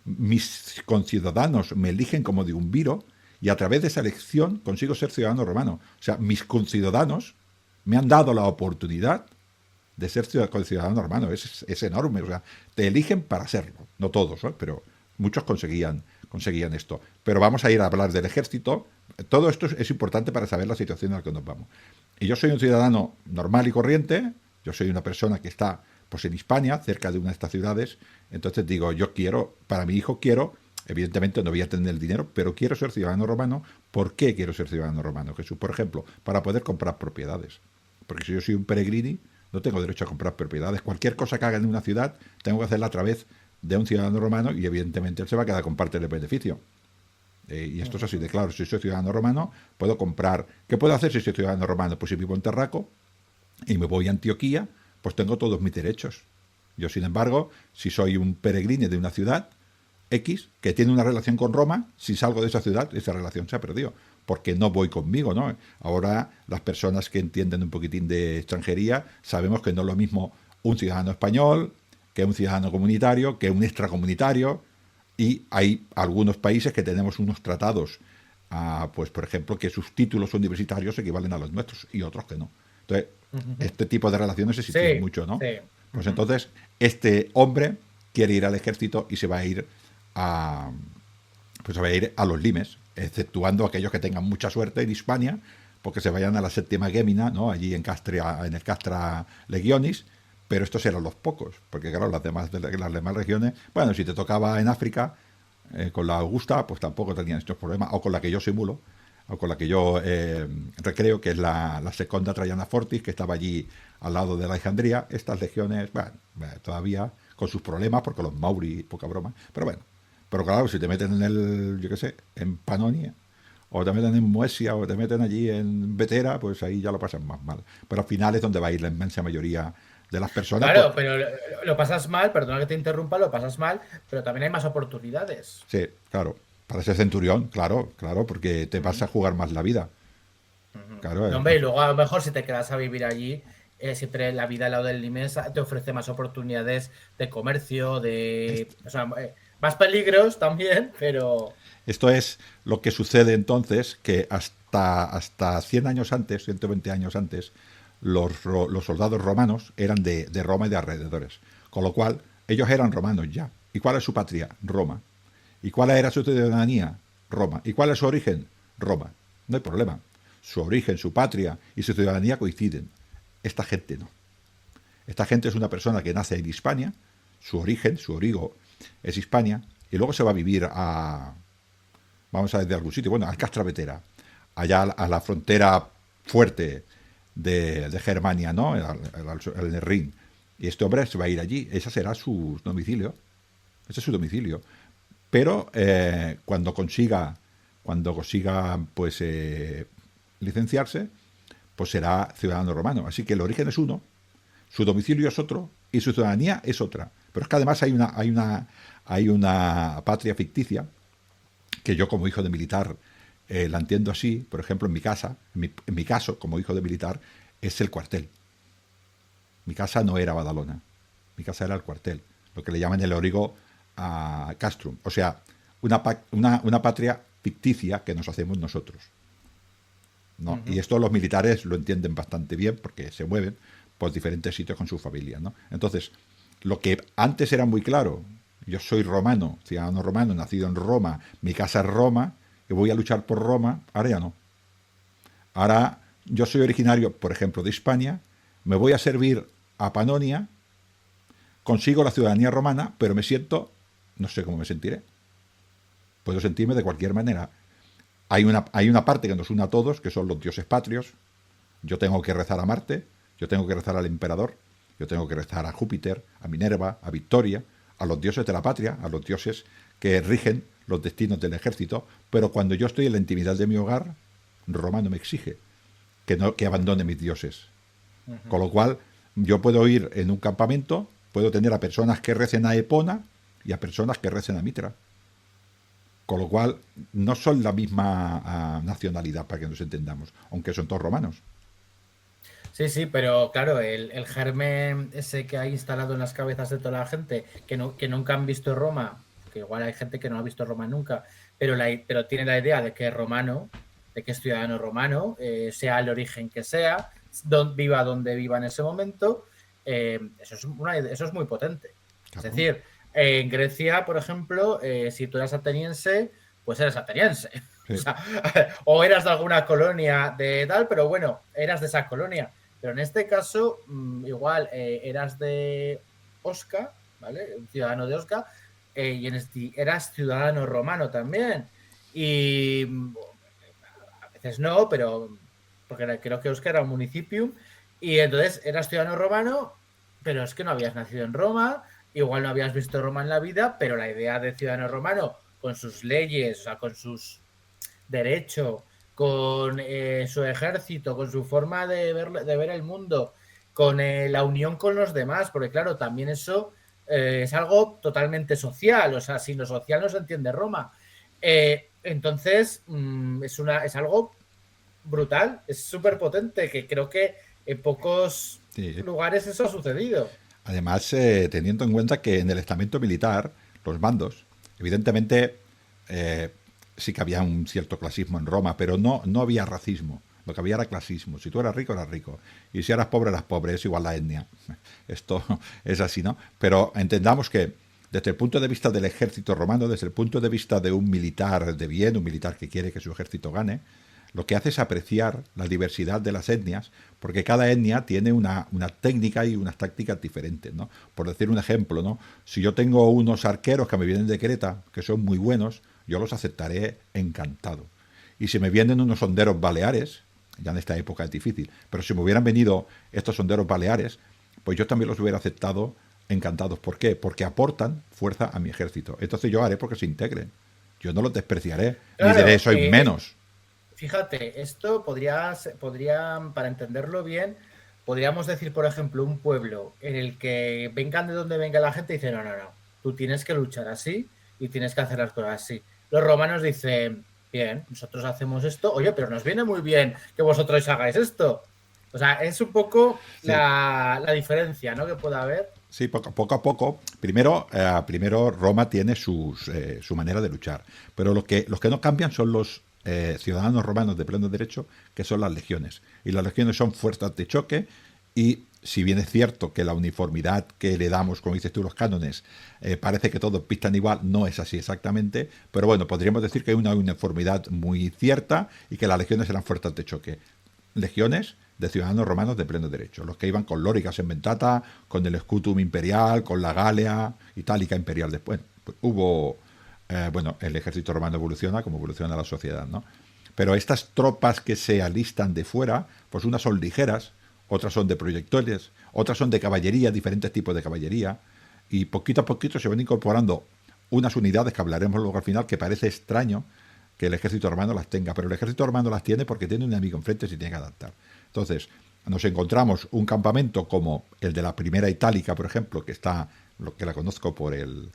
mis conciudadanos me eligen como de un viro y a través de esa elección consigo ser ciudadano romano. O sea, mis conciudadanos me han dado la oportunidad de ser ciudadano romano. Es enorme. O sea, te eligen para serlo. No todos, ¿eh? Pero muchos conseguían esto. Pero vamos a ir a hablar del ejército. Todo esto es importante para saber la situación en la que nos vamos. Y yo soy un ciudadano normal y corriente. Yo soy una persona que está pues en Hispania, cerca de una de estas ciudades. Entonces digo, yo quiero, para mi hijo quiero, evidentemente no voy a tener el dinero, pero quiero ser ciudadano romano. ¿Por qué quiero ser ciudadano romano, Jesús? Por ejemplo, para poder comprar propiedades. Porque si yo soy un peregrini, no tengo derecho a comprar propiedades. Cualquier cosa que haga en una ciudad, tengo que hacerla a través de un ciudadano romano y evidentemente él se va a quedar con parte del beneficio. Y esto es así de claro. Si soy ciudadano romano, puedo comprar. ¿Qué puedo hacer si soy ciudadano romano? Pues si vivo en Tarraco y me voy a Antioquía, pues tengo todos mis derechos. Yo, sin embargo, si soy un peregrino de una ciudad X que tiene una relación con Roma, si salgo de esa ciudad, esa relación se ha perdido, porque no voy conmigo, ¿no? Ahora, las personas que entienden un poquitín de extranjería, sabemos que no es lo mismo un ciudadano español que un ciudadano comunitario, que un extracomunitario, y hay algunos países que tenemos unos tratados, pues por ejemplo, que sus títulos universitarios equivalen a los nuestros, y otros que no. Entonces, este tipo de relaciones existen mucho, ¿no? Sí. Pues entonces, este hombre quiere ir al ejército y se va a ir a los limes, exceptuando aquellos que tengan mucha suerte en Hispania, porque se vayan a la séptima Gémina, ¿no? Allí en el Castra Legionis, pero estos eran los pocos, porque claro, las demás regiones, bueno, si te tocaba en África, con la Augusta, pues tampoco tenían estos problemas, o con la que yo simulo, o con la que yo recreo, que es la Seconda Traiana Fortis, que estaba allí al lado de la Alejandría. Estas legiones, bueno, todavía con sus problemas, porque los Mauri, poca broma, pero bueno. Pero claro, si te meten en el, yo qué sé, en Panonia, o te meten en Moesia, o te meten allí en Vetera, pues ahí ya lo pasan más mal. Pero al final es donde va a ir la inmensa mayoría de las personas. Claro, pero lo pasas mal, perdona que te interrumpa, lo pasas mal, pero también hay más oportunidades. Sí, claro. Para ser centurión, claro, claro, porque te vas a jugar más la vida. Claro, No, hombre, y luego a lo mejor si te quedas a vivir allí, siempre la vida al lado del Limes te ofrece más oportunidades de comercio, o sea, más peligros también, pero... esto es lo que sucede entonces, que hasta 100 años antes, 120 años antes, los soldados romanos eran de Roma y de alrededores. Con lo cual, ellos eran romanos ya. ¿Y cuál es su patria? Roma. ¿Y cuál era su ciudadanía? Roma. ¿Y cuál es su origen? Roma. No hay problema. Su origen, su patria y su ciudadanía coinciden. Esta gente no. Esta gente es una persona que nace en Hispania, su origen, su origo es Hispania, y luego se va a vivir a, vamos a decir, de algún sitio, bueno, al Castra Vetera, allá a la frontera fuerte de Germania, ¿no? El Rin. Y este hombre se va a ir allí, ese será su domicilio, ese es su domicilio. Pero cuando consiga pues licenciarse, pues será ciudadano romano. Así que el origen es uno, su domicilio es otro y su ciudadanía es otra. Pero es que además hay una patria ficticia que yo como hijo de militar la entiendo así. Por ejemplo, en mi casa, en mi caso, como hijo de militar, es el cuartel. Mi casa no era Badalona, mi casa era el cuartel, lo que le llaman el origo a castrum, o sea, una patria ficticia que nos hacemos nosotros, ¿no? Y esto los militares lo entienden bastante bien porque se mueven por diferentes sitios con su familia, ¿no? Entonces, lo que antes era muy claro, yo soy romano, ciudadano romano, nacido en Roma, mi casa es Roma, y voy a luchar por Roma, ahora ya no. Ahora yo soy originario, por ejemplo, de Hispania, me voy a servir a Panonia, consigo la ciudadanía romana, pero me siento, no sé cómo me sentiré. Puedo sentirme de cualquier manera. Hay una parte que nos une a todos, que son los dioses patrios. Yo tengo que rezar a Marte, yo tengo que rezar al emperador, yo tengo que rezar a Júpiter, a Minerva, a Victoria, a los dioses de la patria, a los dioses que rigen los destinos del ejército, pero cuando yo estoy en la intimidad de mi hogar, Roma no me exige que abandone mis dioses. Con lo cual, yo puedo ir en un campamento, puedo tener a personas que recen a Epona y a personas que recen a Mitra. Con lo cual, no son la misma nacionalidad, para que nos entendamos, aunque son todos romanos. Sí, sí, pero claro, el germen ese que hay instalado en las cabezas de toda la gente, que nunca han visto Roma, que igual hay gente que no ha visto Roma nunca, pero tiene la idea de que es romano, de que es ciudadano romano, sea el origen que sea, viva donde viva en ese momento, eso es muy potente. Claro. Es decir, en Grecia, por ejemplo, si tú eras ateniense, pues eres ateniense. Sí. O eras de alguna colonia de tal, pero bueno, eras de esa colonia. Pero en este caso, igual eras de Osca, ¿vale? Un ciudadano de Osca, y eras ciudadano romano también. Y a veces no, pero porque creo que Osca era un municipio. Y entonces eras ciudadano romano, pero es que no habías nacido en Roma, igual no habías visto Roma en la vida, pero la idea de ciudadano romano, con sus leyes, o sea, con sus derechos, con su ejército, con su forma de ver el mundo, con la unión con los demás, porque claro, también eso es algo totalmente social, o sea, sin lo social no se entiende Roma. Entonces, es algo brutal, es súper potente, que creo que en pocos lugares eso ha sucedido. Además, teniendo en cuenta que en el estamento militar, los bandos, evidentemente, sí que había un cierto clasismo en Roma, pero no había racismo. Lo que había era clasismo. Si tú eras rico, eras rico. Y si eras pobre, es igual la etnia. Esto es así, ¿no? Pero entendamos que desde el punto de vista del ejército romano, desde el punto de vista de un militar de bien, un militar que quiere que su ejército gane, lo que hace es apreciar la diversidad de las etnias, porque cada etnia tiene una técnica y unas tácticas diferentes, ¿no? Por decir un ejemplo, ¿no? Si yo tengo unos arqueros que me vienen de Creta, que son muy buenos, yo los aceptaré encantado. Y si me vienen unos honderos baleares, ya en esta época es difícil, pero si me hubieran venido estos honderos baleares, pues yo también los hubiera aceptado encantados. ¿Por qué? Porque aportan fuerza a mi ejército. Entonces yo haré porque se integren. Yo no los despreciaré, ni diré Claro, soy menos. fíjate, esto podría, para entenderlo bien, podríamos decir, por ejemplo, un pueblo en el que vengan de donde venga la gente y dice, no, no, no, tú tienes que luchar así y tienes que hacer las cosas así. Los romanos dicen, bien, nosotros hacemos esto, oye, pero nos viene muy bien que vosotros hagáis esto. O sea, es un poco Sí, la diferencia, ¿no? Que puede haber. sí, poco a poco. Primero Roma tiene su manera de luchar, pero los que no cambian son los ciudadanos romanos de pleno derecho, que son las legiones. Y las legiones son fuerzas de choque y si bien es cierto que la uniformidad que le damos, como dices tú, los cánones, parece que todos pistan igual, no es así exactamente, pero bueno, podríamos decir que hay una uniformidad muy cierta y que las legiones eran fuerzas de choque. Legiones de ciudadanos romanos de pleno derecho, los que iban con lóricas en ventata, con el scutum imperial, con la Galia itálica imperial. Después pues, bueno, el ejército romano evoluciona como evoluciona la sociedad, ¿no? Pero estas tropas que se alistan de fuera, pues unas son ligeras, otras son de proyectiles, otras son de caballería, diferentes tipos de caballería, y poquito a poquito se van incorporando unas unidades que hablaremos luego al final, que parece extraño que el ejército romano las tenga, pero el ejército romano las tiene porque tiene un enemigo enfrente y se tiene que adaptar. Entonces, nos encontramos un campamento como el de la primera itálica, por ejemplo, que está, lo que la conozco por el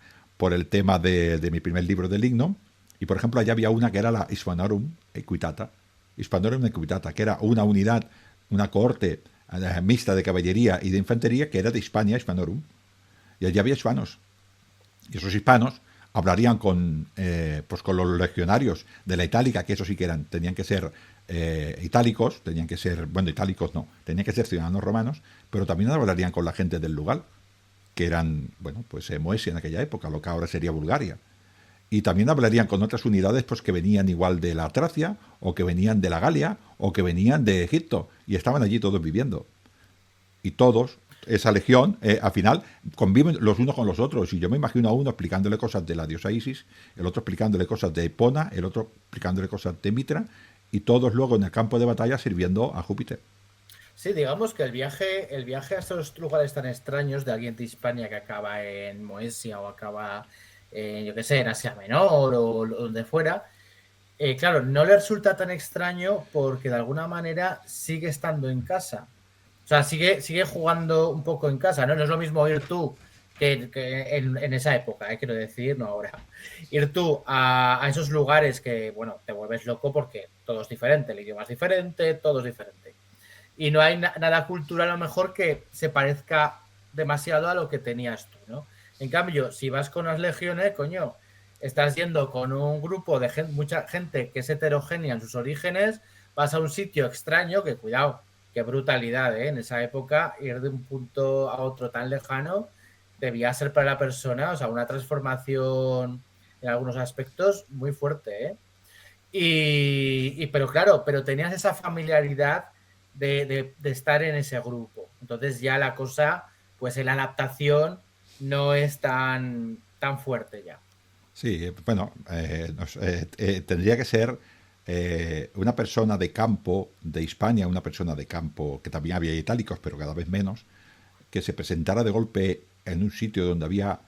tema de mi primer libro del Lignum, y por ejemplo allá había una que era la Hispanorum Equitata, que era una unidad, una cohorte mixta de caballería y de infantería que era de Hispania, Hispanorum, y allí había hispanos. Y esos hispanos hablarían pues con los legionarios de la itálica, que eso sí que tenían que ser itálicos, tenían que ser, bueno, itálicos no, tenían que ser ciudadanos romanos, pero también hablarían con la gente del lugar, que eran, bueno, pues Moesia en aquella época, lo que ahora sería Bulgaria. Y también hablarían con otras unidades pues que venían igual de la Tracia, o que venían de la Galia, o que venían de Egipto, y estaban allí todos viviendo. Y todos, esa legión, al final, conviven los unos con los otros. Y yo me imagino a uno explicándole cosas de la diosa Isis, el otro explicándole cosas de Epona, el otro explicándole cosas de Mitra, y todos luego en el campo de batalla sirviendo a Júpiter. Sí, digamos que el viaje a estos lugares tan extraños de alguien de Hispania que acaba en Moesia o acaba, yo qué sé, en Asia Menor o donde fuera, claro, no le resulta tan extraño porque de alguna manera sigue estando en casa. O sea, sigue jugando un poco en casa, ¿no? No es lo mismo ir tú que en esa época, quiero decir, no ahora. Ir tú a esos lugares que, bueno, te vuelves loco porque todo es diferente, el idioma es diferente, todo es diferente. Y no hay nada cultural a lo mejor que se parezca demasiado a lo que tenías tú, ¿no? En cambio, si vas con las legiones, coño, estás yendo con un grupo de gente, mucha gente que es heterogénea en sus orígenes, vas a un sitio extraño, que cuidado, qué brutalidad, ¿eh? En esa época, ir de un punto a otro tan lejano debía ser para la persona, o sea, una transformación en algunos aspectos muy fuerte, ¿eh? Pero claro, pero tenías esa familiaridad de estar en ese grupo. Entonces ya la cosa, pues en la adaptación no es tan fuerte ya. Sí, bueno, tendría que ser una persona de campo de Hispania, una persona de campo, que también había itálicos, pero cada vez menos, que se presentara de golpe en un sitio donde había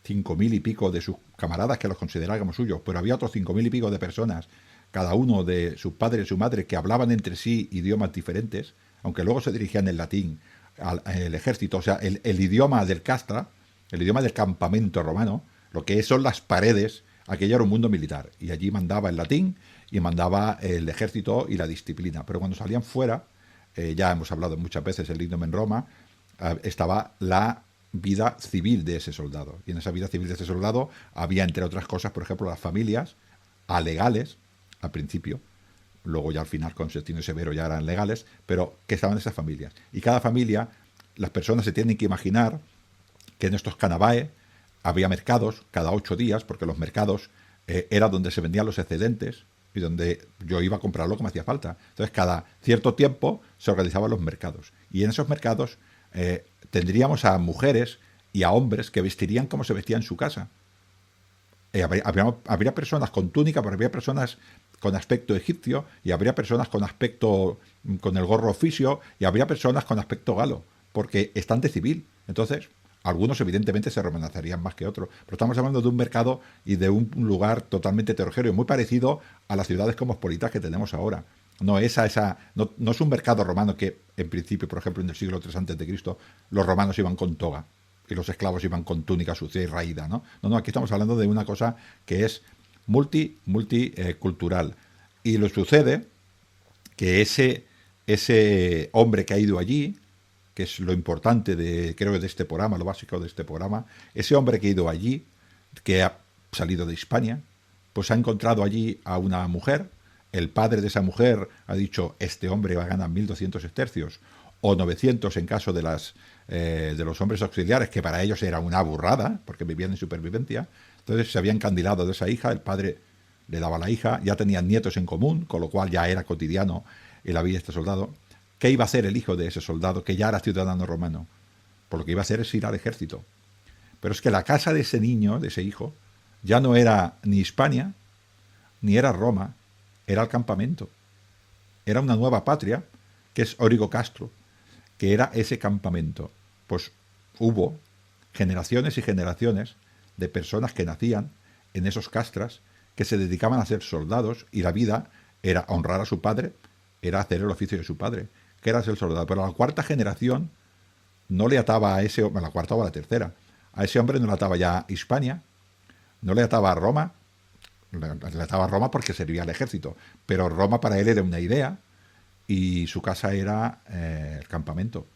5.000 y pico de sus camaradas que los considerábamos suyos, pero había otros 5.000 y pico de personas, cada uno de sus padres y su madre, que hablaban entre sí idiomas diferentes, aunque luego se dirigían en latín al ejército, o sea, el idioma del castra, el idioma del campamento romano, lo que son las paredes, aquello era un mundo militar, y allí mandaba el latín y mandaba el ejército y la disciplina, pero cuando salían fuera, ya hemos hablado muchas veces el Lignum en Roma, estaba la vida civil de ese soldado. Y en esa vida civil de ese soldado había, entre otras cosas, por ejemplo, las familias alegales, al principio, luego ya al final con Sextino Severo ya eran legales, pero que estaban esas familias. Y cada familia, las personas se tienen que imaginar que en estos canabae había mercados cada 8 días, porque los mercados era donde se vendían los excedentes y donde yo iba a comprar lo que me hacía falta. Entonces, cada cierto tiempo se organizaban los mercados. Y en esos mercados tendríamos a mujeres y a hombres que vestirían como se vestían en su casa. Habría personas con túnica, pero habría personas con aspecto egipcio, y habría personas con aspecto, con el gorro oficio, y habría personas con aspecto galo, porque están de civil. Entonces, algunos evidentemente se romanizarían más que otros, pero estamos hablando de un mercado y de un lugar totalmente heterogéneo, muy parecido a las ciudades cosmopolitas que tenemos ahora. No es un mercado romano que, en principio, por ejemplo, en el siglo III antes de Cristo, los romanos iban con toga y los esclavos iban con túnica sucia y raída, ¿no? No, aquí estamos hablando de una cosa que es multicultural. Y lo sucede que ese hombre que ha ido allí, que es lo importante creo de este programa, lo básico de este programa, ese hombre que ha ido allí, que ha salido de Hispania, pues ha encontrado allí a una mujer. El padre de esa mujer ha dicho, este hombre va a ganar 1.200 estercios, o 900 en caso de los hombres auxiliares, que para ellos era una burrada, porque vivían en supervivencia. Entonces se había encandilado de esa hija, el padre le daba a la hija, ya tenían nietos en común, con lo cual ya era cotidiano en la vida de este soldado. ¿Qué iba a hacer el hijo de ese soldado, que ya era ciudadano romano? Pues lo que iba a hacer es ir al ejército. Pero es que la casa de ese niño, de ese hijo, ya no era ni Hispania, ni era Roma, era el campamento. Era una nueva patria, que es Origo Castro, que era ese campamento. Pues hubo generaciones y generaciones de personas que nacían en esos castras, que se dedicaban a ser soldados, y la vida era honrar a su padre, era hacer el oficio de su padre, que era ser soldado. Pero a la cuarta generación no le ataba a ese, a la cuarta o a la tercera, a ese hombre no le ataba ya Hispania, no le ataba a Roma, le ataba a Roma porque servía al ejército, pero Roma para él era una idea, y su casa era el campamento.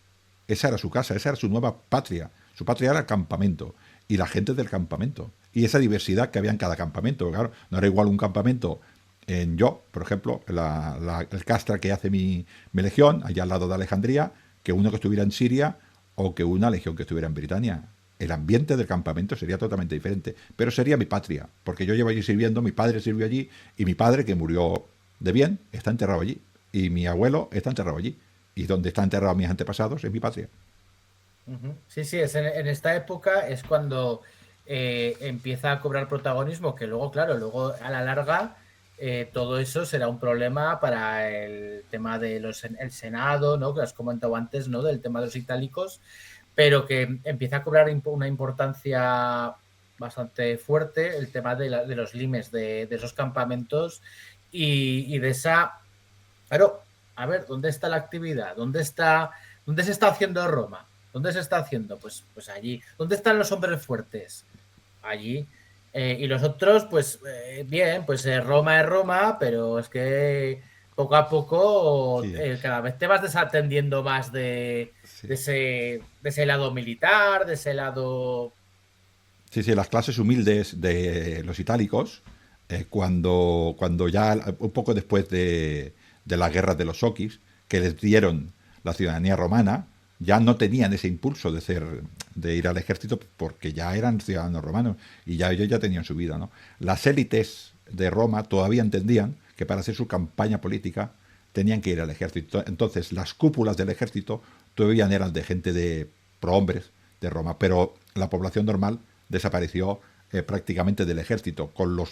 Esa era su casa, esa era su nueva patria. Su patria era el campamento y la gente del campamento. Y esa diversidad que había en cada campamento. Claro, no era igual un campamento por ejemplo, el castra que hace mi legión, allá al lado de Alejandría, que uno que estuviera en Siria o que una legión que estuviera en Britania. El ambiente del campamento sería totalmente diferente, pero sería mi patria, porque yo llevo allí sirviendo, mi padre sirvió allí, y mi padre, que murió de bien, está enterrado allí, y mi abuelo está enterrado allí, y donde están enterrados mis antepasados es mi patria. Sí, sí, es en esta época es cuando empieza a cobrar protagonismo, que luego, claro, luego a la larga todo eso será un problema para el tema de el Senado, ¿no? Que has comentado antes, ¿no? Del tema de los itálicos, pero que empieza a cobrar una importancia bastante fuerte el tema de los limes, de esos campamentos y de esa... Claro, a ver, ¿dónde está la actividad? ¿Dónde se está haciendo Roma? ¿Dónde se está haciendo? Pues allí. ¿Dónde están los hombres fuertes? Allí. Y los otros, pues bien, pues Roma es Roma, pero es que poco a poco Sí, cada vez te vas desatendiendo más sí. de ese lado militar, de ese lado... Sí, sí, las clases humildes de los itálicos, cuando ya, un poco después de las guerras de los Oquis, que les dieron la ciudadanía romana, ya no tenían ese impulso de ir al ejército porque ya eran ciudadanos romanos y ya ellos ya tenían su vida, ¿no? Las élites de Roma todavía entendían que para hacer su campaña política tenían que ir al ejército. Entonces, las cúpulas del ejército todavía eran de gente de prohombres de Roma, pero la población normal desapareció prácticamente del ejército. Con los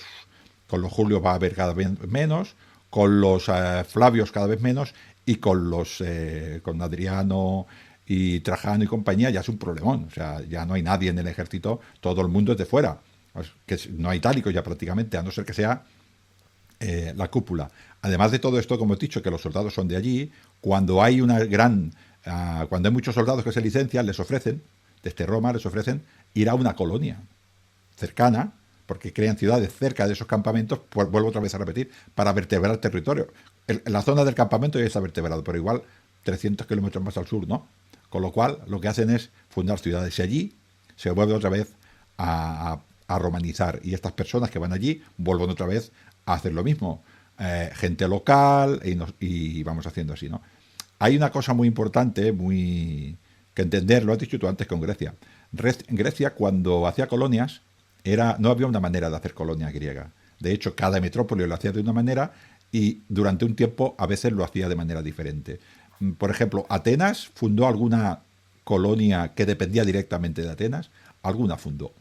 Julios va a haber cada vez menos, con los Flavios cada vez menos, y con Adriano y Trajano y compañía ya es un problemón. O sea, ya no hay nadie en el ejército, todo el mundo es de fuera. Que no hay itálicos ya prácticamente, a no ser que sea la cúpula. Además de todo esto, como he dicho, que los soldados son de allí, cuando hay muchos soldados que se licencian, les ofrecen, desde Roma, les ofrecen ir a una colonia cercana, porque crean ciudades cerca de esos campamentos, pues vuelvo otra vez a repetir, para vertebrar el territorio. La zona del campamento ya está vertebrado, pero igual 300 kilómetros más al sur, ¿no? Con lo cual, lo que hacen es fundar ciudades y allí se vuelve otra vez a romanizar. Y estas personas que van allí vuelven otra vez a hacer lo mismo. Gente local y vamos haciendo así, ¿no? Hay una cosa muy importante, que entender, lo has dicho tú antes con Grecia. En Grecia, cuando hacía colonias, no había una manera de hacer colonia griega. De hecho, cada metrópoli lo hacía de una manera y durante un tiempo a veces lo hacía de manera diferente. Por ejemplo, Atenas fundó alguna colonia que dependía directamente de Atenas, alguna fundó.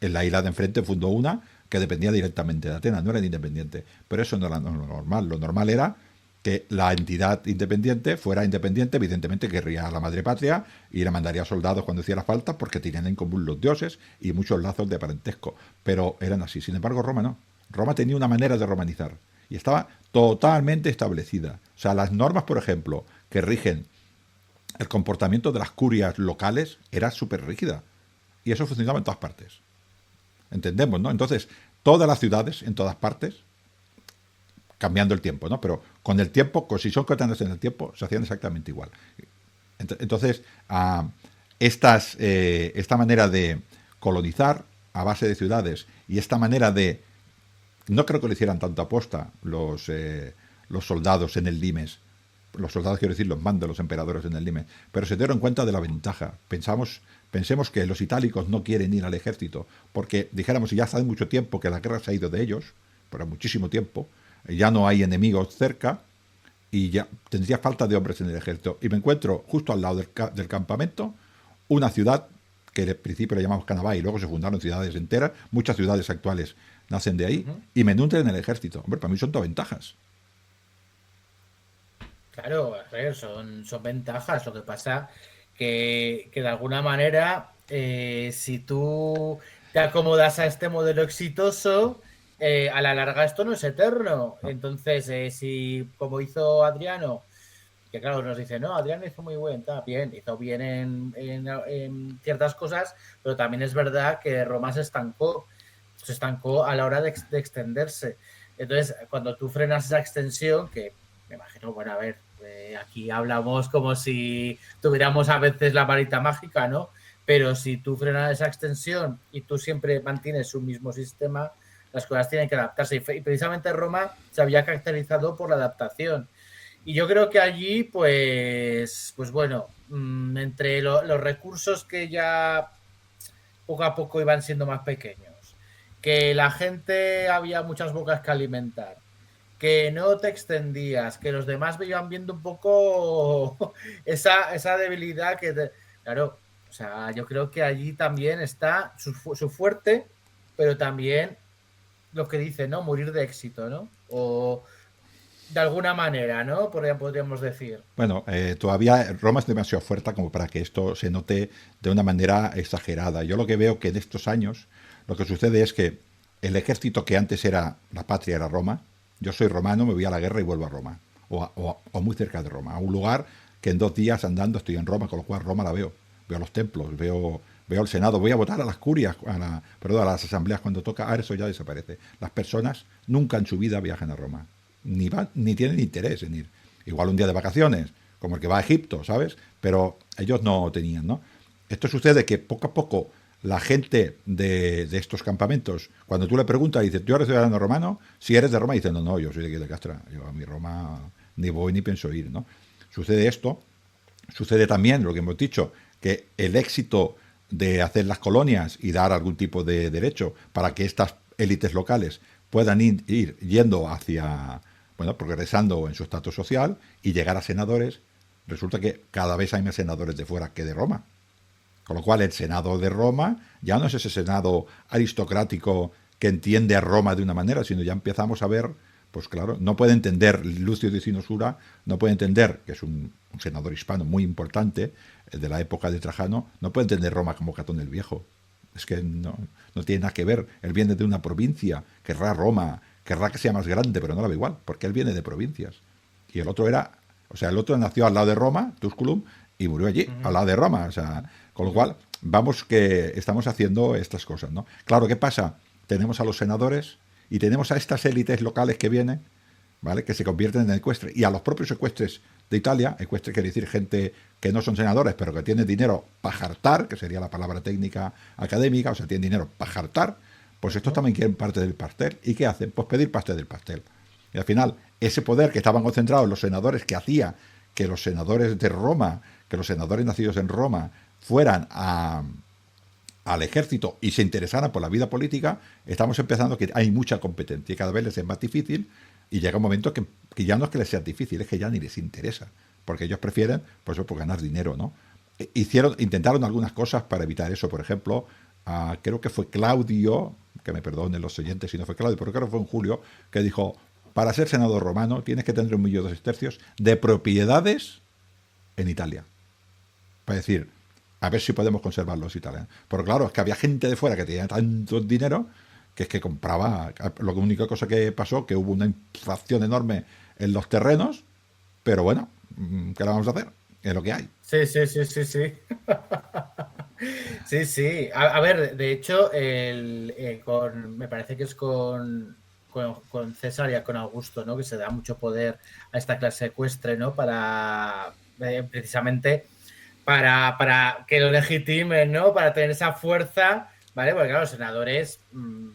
En la isla de enfrente fundó una, que dependía directamente de Atenas, no eran independientes. Pero eso no era lo normal. Lo normal era que la entidad independiente fuera independiente, evidentemente querría a la madre patria y le mandaría soldados cuando hiciera falta porque tenían en común los dioses y muchos lazos de parentesco. Pero eran así. Sin embargo, Roma no. Roma tenía una manera de romanizar y estaba totalmente establecida. O sea, las normas, por ejemplo, que rigen el comportamiento de las curias locales era súper rígida. Y eso funcionaba en todas partes. Entendemos, ¿no? Entonces, todas las ciudades, en todas partes, cambiando el tiempo, ¿no? Pero con el tiempo, si son coetáneos en el tiempo, se hacían exactamente igual. Entonces, esta manera de colonizar a base de ciudades y esta manera de... No creo que lo hicieran tanto aposta los soldados en el Limes. Los soldados, quiero decir, los mandos, los emperadores en el Limes. Pero se dieron cuenta de la ventaja. Pensemos que los itálicos no quieren ir al ejército porque, dijéramos, ya hace mucho tiempo que la guerra se ha ido de ellos, pero muchísimo tiempo, ya no hay enemigos cerca y ya tendría falta de hombres en el ejército. Y me encuentro justo al lado del campamento una ciudad que al principio le llamamos Canabá y luego se fundaron ciudades enteras, muchas ciudades actuales nacen de ahí, y me nutren en el ejército. Hombre, para mí son todas ventajas. Claro, a ver, son ventajas. Lo que pasa que de alguna manera, si tú te acomodas a este modelo exitoso, a la larga esto no es eterno. No. Entonces, si como hizo Adriano, que claro, nos dice, no, Adriano hizo muy bien, hizo bien en ciertas cosas, pero también es verdad que Roma se estancó a la hora de extenderse. Entonces, cuando tú frenas esa extensión, que me imagino, bueno, a ver, aquí hablamos como si tuviéramos a veces la varita mágica, ¿no? Pero si tú frenas esa extensión y tú siempre mantienes un mismo sistema, las cosas tienen que adaptarse. Y precisamente Roma se había caracterizado por la adaptación. Y yo creo que allí, pues bueno, entre los recursos que ya poco a poco iban siendo más pequeños, que la gente había muchas bocas que alimentar, que no te extendías, que los demás iban viendo un poco esa debilidad claro, o sea, yo creo que allí también está su fuerte, pero también lo que dice, ¿no? Morir de éxito, ¿no? O de alguna manera, ¿no? Podríamos decir. Bueno, todavía Roma es demasiado fuerte como para que esto se note de una manera exagerada. Yo lo que veo que en estos años lo que sucede es que el ejército que antes era la patria era Roma. Yo soy romano, me voy a la guerra y vuelvo a Roma. O muy cerca de Roma. A un lugar que en 2 días andando estoy en Roma, con lo cual Roma la veo. Veo los templos, veo el Senado. Voy a votar a las curias, a las asambleas cuando toca. Ahora eso ya desaparece. Las personas nunca en su vida viajan a Roma. Ni tienen interés en ir. Igual un día de vacaciones, como el que va a Egipto, ¿sabes? Pero ellos no tenían, ¿no? Esto sucede que poco a poco la gente de estos campamentos, cuando tú le preguntas, dices, ¿tú eres ciudadano romano? Si eres de Roma, dices, no, yo soy de aquí de Castra. Yo a mi Roma ni voy ni pienso ir, ¿no? Sucede esto. Sucede también lo que hemos dicho, que el éxito de hacer las colonias y dar algún tipo de derecho para que estas élites locales puedan ir yendo hacia, bueno, progresando en su estatus social y llegar a senadores, resulta que cada vez hay más senadores de fuera que de Roma. Con lo cual el Senado de Roma ya no es ese Senado aristocrático que entiende a Roma de una manera, sino ya empezamos a ver, pues claro, no puede entender Lucio de Cinosura, no puede entender, que es un senador hispano muy importante de la época de Trajano, no puede entender Roma como Catón el Viejo. Es que no tiene nada que ver. Él viene de una provincia, querrá Roma, querrá que sea más grande, pero no la ve igual, porque él viene de provincias. Y el otro el otro nació al lado de Roma, Tusculum, y murió allí, al lado de Roma. O sea, con lo cual, vamos que estamos haciendo estas cosas, ¿no? Claro, ¿qué pasa? Tenemos a los senadores y tenemos a estas élites locales que vienen, ¿vale? Que se convierten en ecuestres. Y a los propios ecuestres de Italia, ecuestres quiere decir gente que no son senadores, pero que tienen dinero para jartar, que sería la palabra técnica académica, o sea, tienen dinero para jartar, pues estos también quieren parte del pastel. ¿Y qué hacen? Pues pedir parte del pastel. Y al final, ese poder que estaban concentrados los senadores, que hacía que los senadores de Roma, que los senadores nacidos en Roma, fueran al ejército y se interesaran por la vida política, estamos empezando que hay mucha competencia y cada vez les es más difícil y llega un momento que ya no es que les sea difícil, es que ya ni les interesa, porque ellos prefieren, pues ganar dinero, ¿no? Intentaron algunas cosas para evitar eso, por ejemplo, creo que fue Claudio, que me perdonen los oyentes si no fue Claudio, pero creo que fue en julio, que dijo, para ser senador romano tienes que tener 1,2 de propiedades en Italia. Para decir, a ver si podemos conservar los italianos. Pero claro, es que había gente de fuera que tenía tanto dinero que es que compraba. Lo única cosa que pasó, que hubo una inflación enorme en los terrenos, pero bueno, ¿qué le vamos a hacer? Es lo que hay. Sí, sí, sí, sí, sí. Sí, sí. A ver, de hecho, me parece que es con César y con Augusto, ¿no? Que se da mucho poder a esta clase ecuestre, ¿no? Para precisamente para que lo legitimen, ¿no? Para tener esa fuerza, ¿vale? Porque claro, los senadores,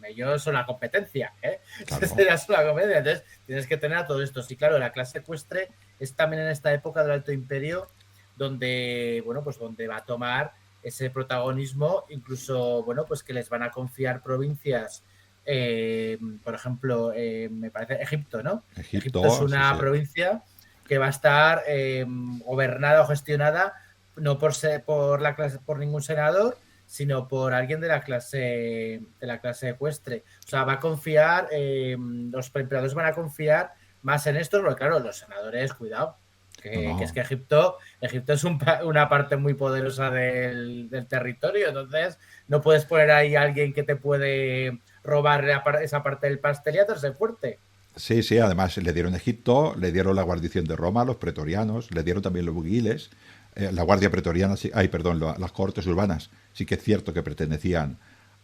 ellos son la competencia, ¿eh? Claro. Son la competencia. Entonces, tienes que tener a todo esto. Sí, claro, la clase ecuestre es también en esta época del Alto Imperio donde, bueno, pues donde va a tomar ese protagonismo, incluso, bueno, pues que les van a confiar provincias, por ejemplo, me parece Egipto, ¿no? Egipto es Egipto, sí, una sí. provincia que va a estar gobernada o gestionada no por la clase, por ningún senador, sino por alguien de la clase ecuestre. O sea, va a confiar, los emperadores van a confiar más en esto, porque claro, los senadores, cuidado, No, que es no. que Egipto es una parte muy poderosa del territorio, entonces no puedes poner ahí a alguien que te puede robar esa parte del pastel y hacerse fuerte. Sí, sí, además le dieron Egipto, le dieron la guarnición de Roma, los pretorianos, le dieron también los bugiles, la guardia pretoriana, ay, perdón, las cortes urbanas, sí que es cierto que pertenecían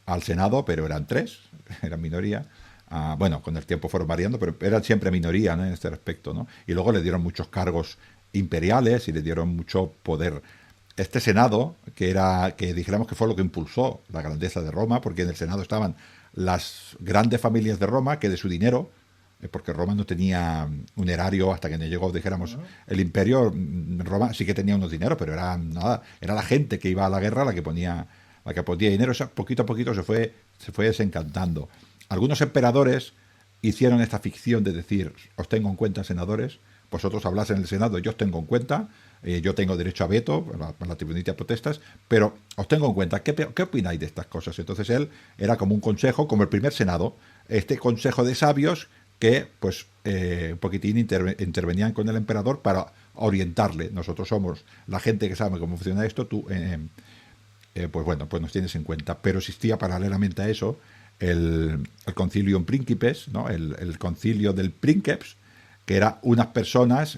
al Senado, pero eran tres, eran minoría. Bueno, con el tiempo fueron variando, pero eran siempre minoría, ¿no? En este aspecto, ¿no? Y luego le dieron muchos cargos imperiales y le dieron mucho poder. Este Senado, que dijéramos que fue lo que impulsó la grandeza de Roma, porque en el Senado estaban las grandes familias de Roma, que de su dinero, porque Roma no tenía un erario hasta que no llegó, dijéramos, el imperio. Roma sí que tenía unos dineros, pero era nada, era la gente que iba a la guerra la que ponía dinero. O sea, poquito a poquito se fue desencantando. Algunos emperadores hicieron esta ficción de decir, os tengo en cuenta, senadores, vosotros habláis en el Senado, yo os tengo en cuenta, yo tengo derecho a veto, la tribunita de protestas, pero os tengo en cuenta, ¿qué opináis de estas cosas? Entonces él era como un consejo, como el primer Senado, este consejo de sabios que pues un poquitín intervenían con el emperador para orientarle. Nosotros somos la gente que sabe cómo funciona esto, tú, pues bueno, pues nos tienes en cuenta. Pero existía paralelamente a eso el Concilium Principes, ¿no? El concilio del Princeps, que era unas personas,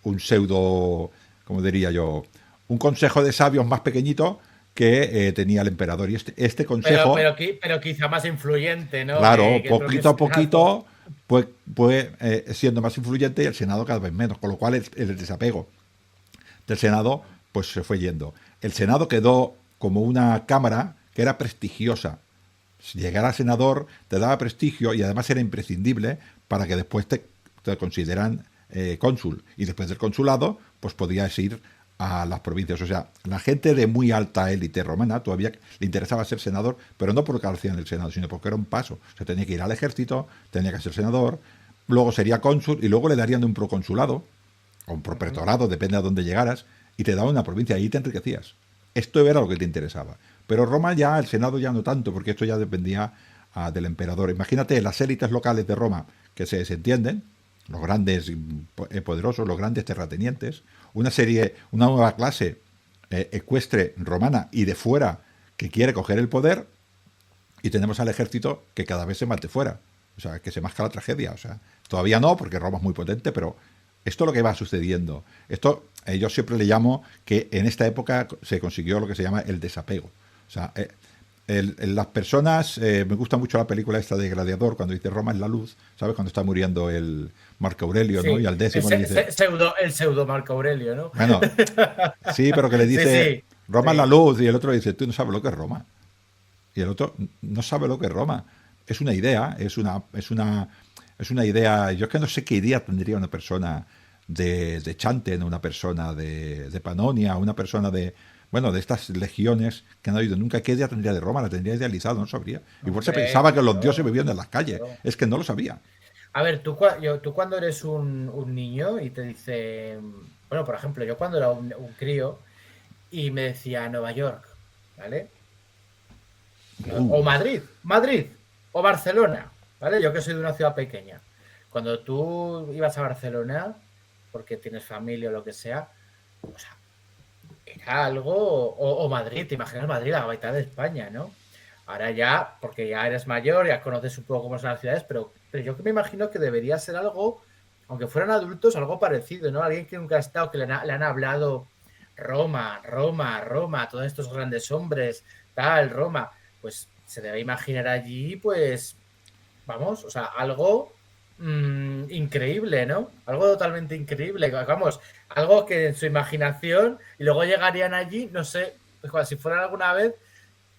un pseudo, como diría yo, un consejo de sabios más pequeñito que tenía el emperador. Y este consejo, Pero quizá más influyente, ¿no? claro, Que el propio poquito a Senado. poquito, pues siendo más influyente y el Senado cada vez menos, con lo cual el desapego del Senado pues se fue yendo. El Senado quedó como una cámara que era prestigiosa. Si llegara a senador te daba prestigio y además era imprescindible para que después te consideran cónsul. Y después del consulado pues podías ir a las provincias. O sea, la gente de muy alta élite romana todavía le interesaba ser senador, pero no porque hacían el Senado, sino porque era un paso. O sea, tenía que ir al ejército, tenía que ser senador, luego sería cónsul y luego le darían un proconsulado o un propretorado, depende de dónde llegaras, y te daban una provincia y ahí te enriquecías. Esto era lo que te interesaba. Pero Roma ya, el Senado ya no tanto, porque esto ya dependía del emperador. Imagínate las élites locales de Roma que se desentienden, los grandes poderosos, los grandes terratenientes, una nueva clase ecuestre romana y de fuera que quiere coger el poder, y tenemos al ejército que cada vez se mate fuera. O sea, que se masca la tragedia. O sea, todavía no, porque Roma es muy potente, pero esto es lo que va sucediendo. Esto, yo siempre le llamo que en esta época se consiguió lo que se llama el desapego. O sea, las personas, me gusta mucho la película esta de Gladiador, cuando dice Roma es la luz, ¿sabes? Cuando está muriendo el Marco Aurelio, ¿no? Y Sí, al décimo le dice, el pseudo Marco Aurelio, ¿no? bueno, sí, pero que le Sí, dice sí, Roma es la sí. luz, y el otro le dice, tú no sabes lo que es Roma. Y el otro no sabe lo que es Roma. Es una idea, es una idea. Yo es que no sé qué idea tendría una persona de Chanten, una persona de Panonia, una persona bueno, de estas legiones que no ha oído nunca. ¿Qué idea tendría de Roma? La tendría idealizado, no sabría. Igual se Hombre, pensaba que los dioses claro, vivían en las calles. claro. Es que no lo sabía. A ver, tú cuando eres un niño y te dicen, bueno, por ejemplo, yo cuando era un crío y me decía Nueva York, ¿vale? O Uh, Madrid, Madrid. O Barcelona, ¿vale? Yo que soy de una ciudad pequeña. Cuando tú ibas a Barcelona, porque tienes familia o lo que sea, o sea, era algo, o Madrid, te imaginas Madrid, la mitad de España, ¿no? Ahora ya, porque ya eres mayor, ya conoces un poco cómo son las ciudades, pero yo que me imagino que debería ser algo, aunque fueran adultos, algo parecido, ¿no? Alguien que nunca ha estado, que le han hablado Roma, Roma, Roma, todos estos grandes hombres, tal, Roma, pues se debe imaginar allí, pues, vamos, o sea, algo increíble, ¿no? Algo totalmente increíble, vamos, algo que en su imaginación, y luego llegarían allí, no sé, pues, si fueran alguna vez,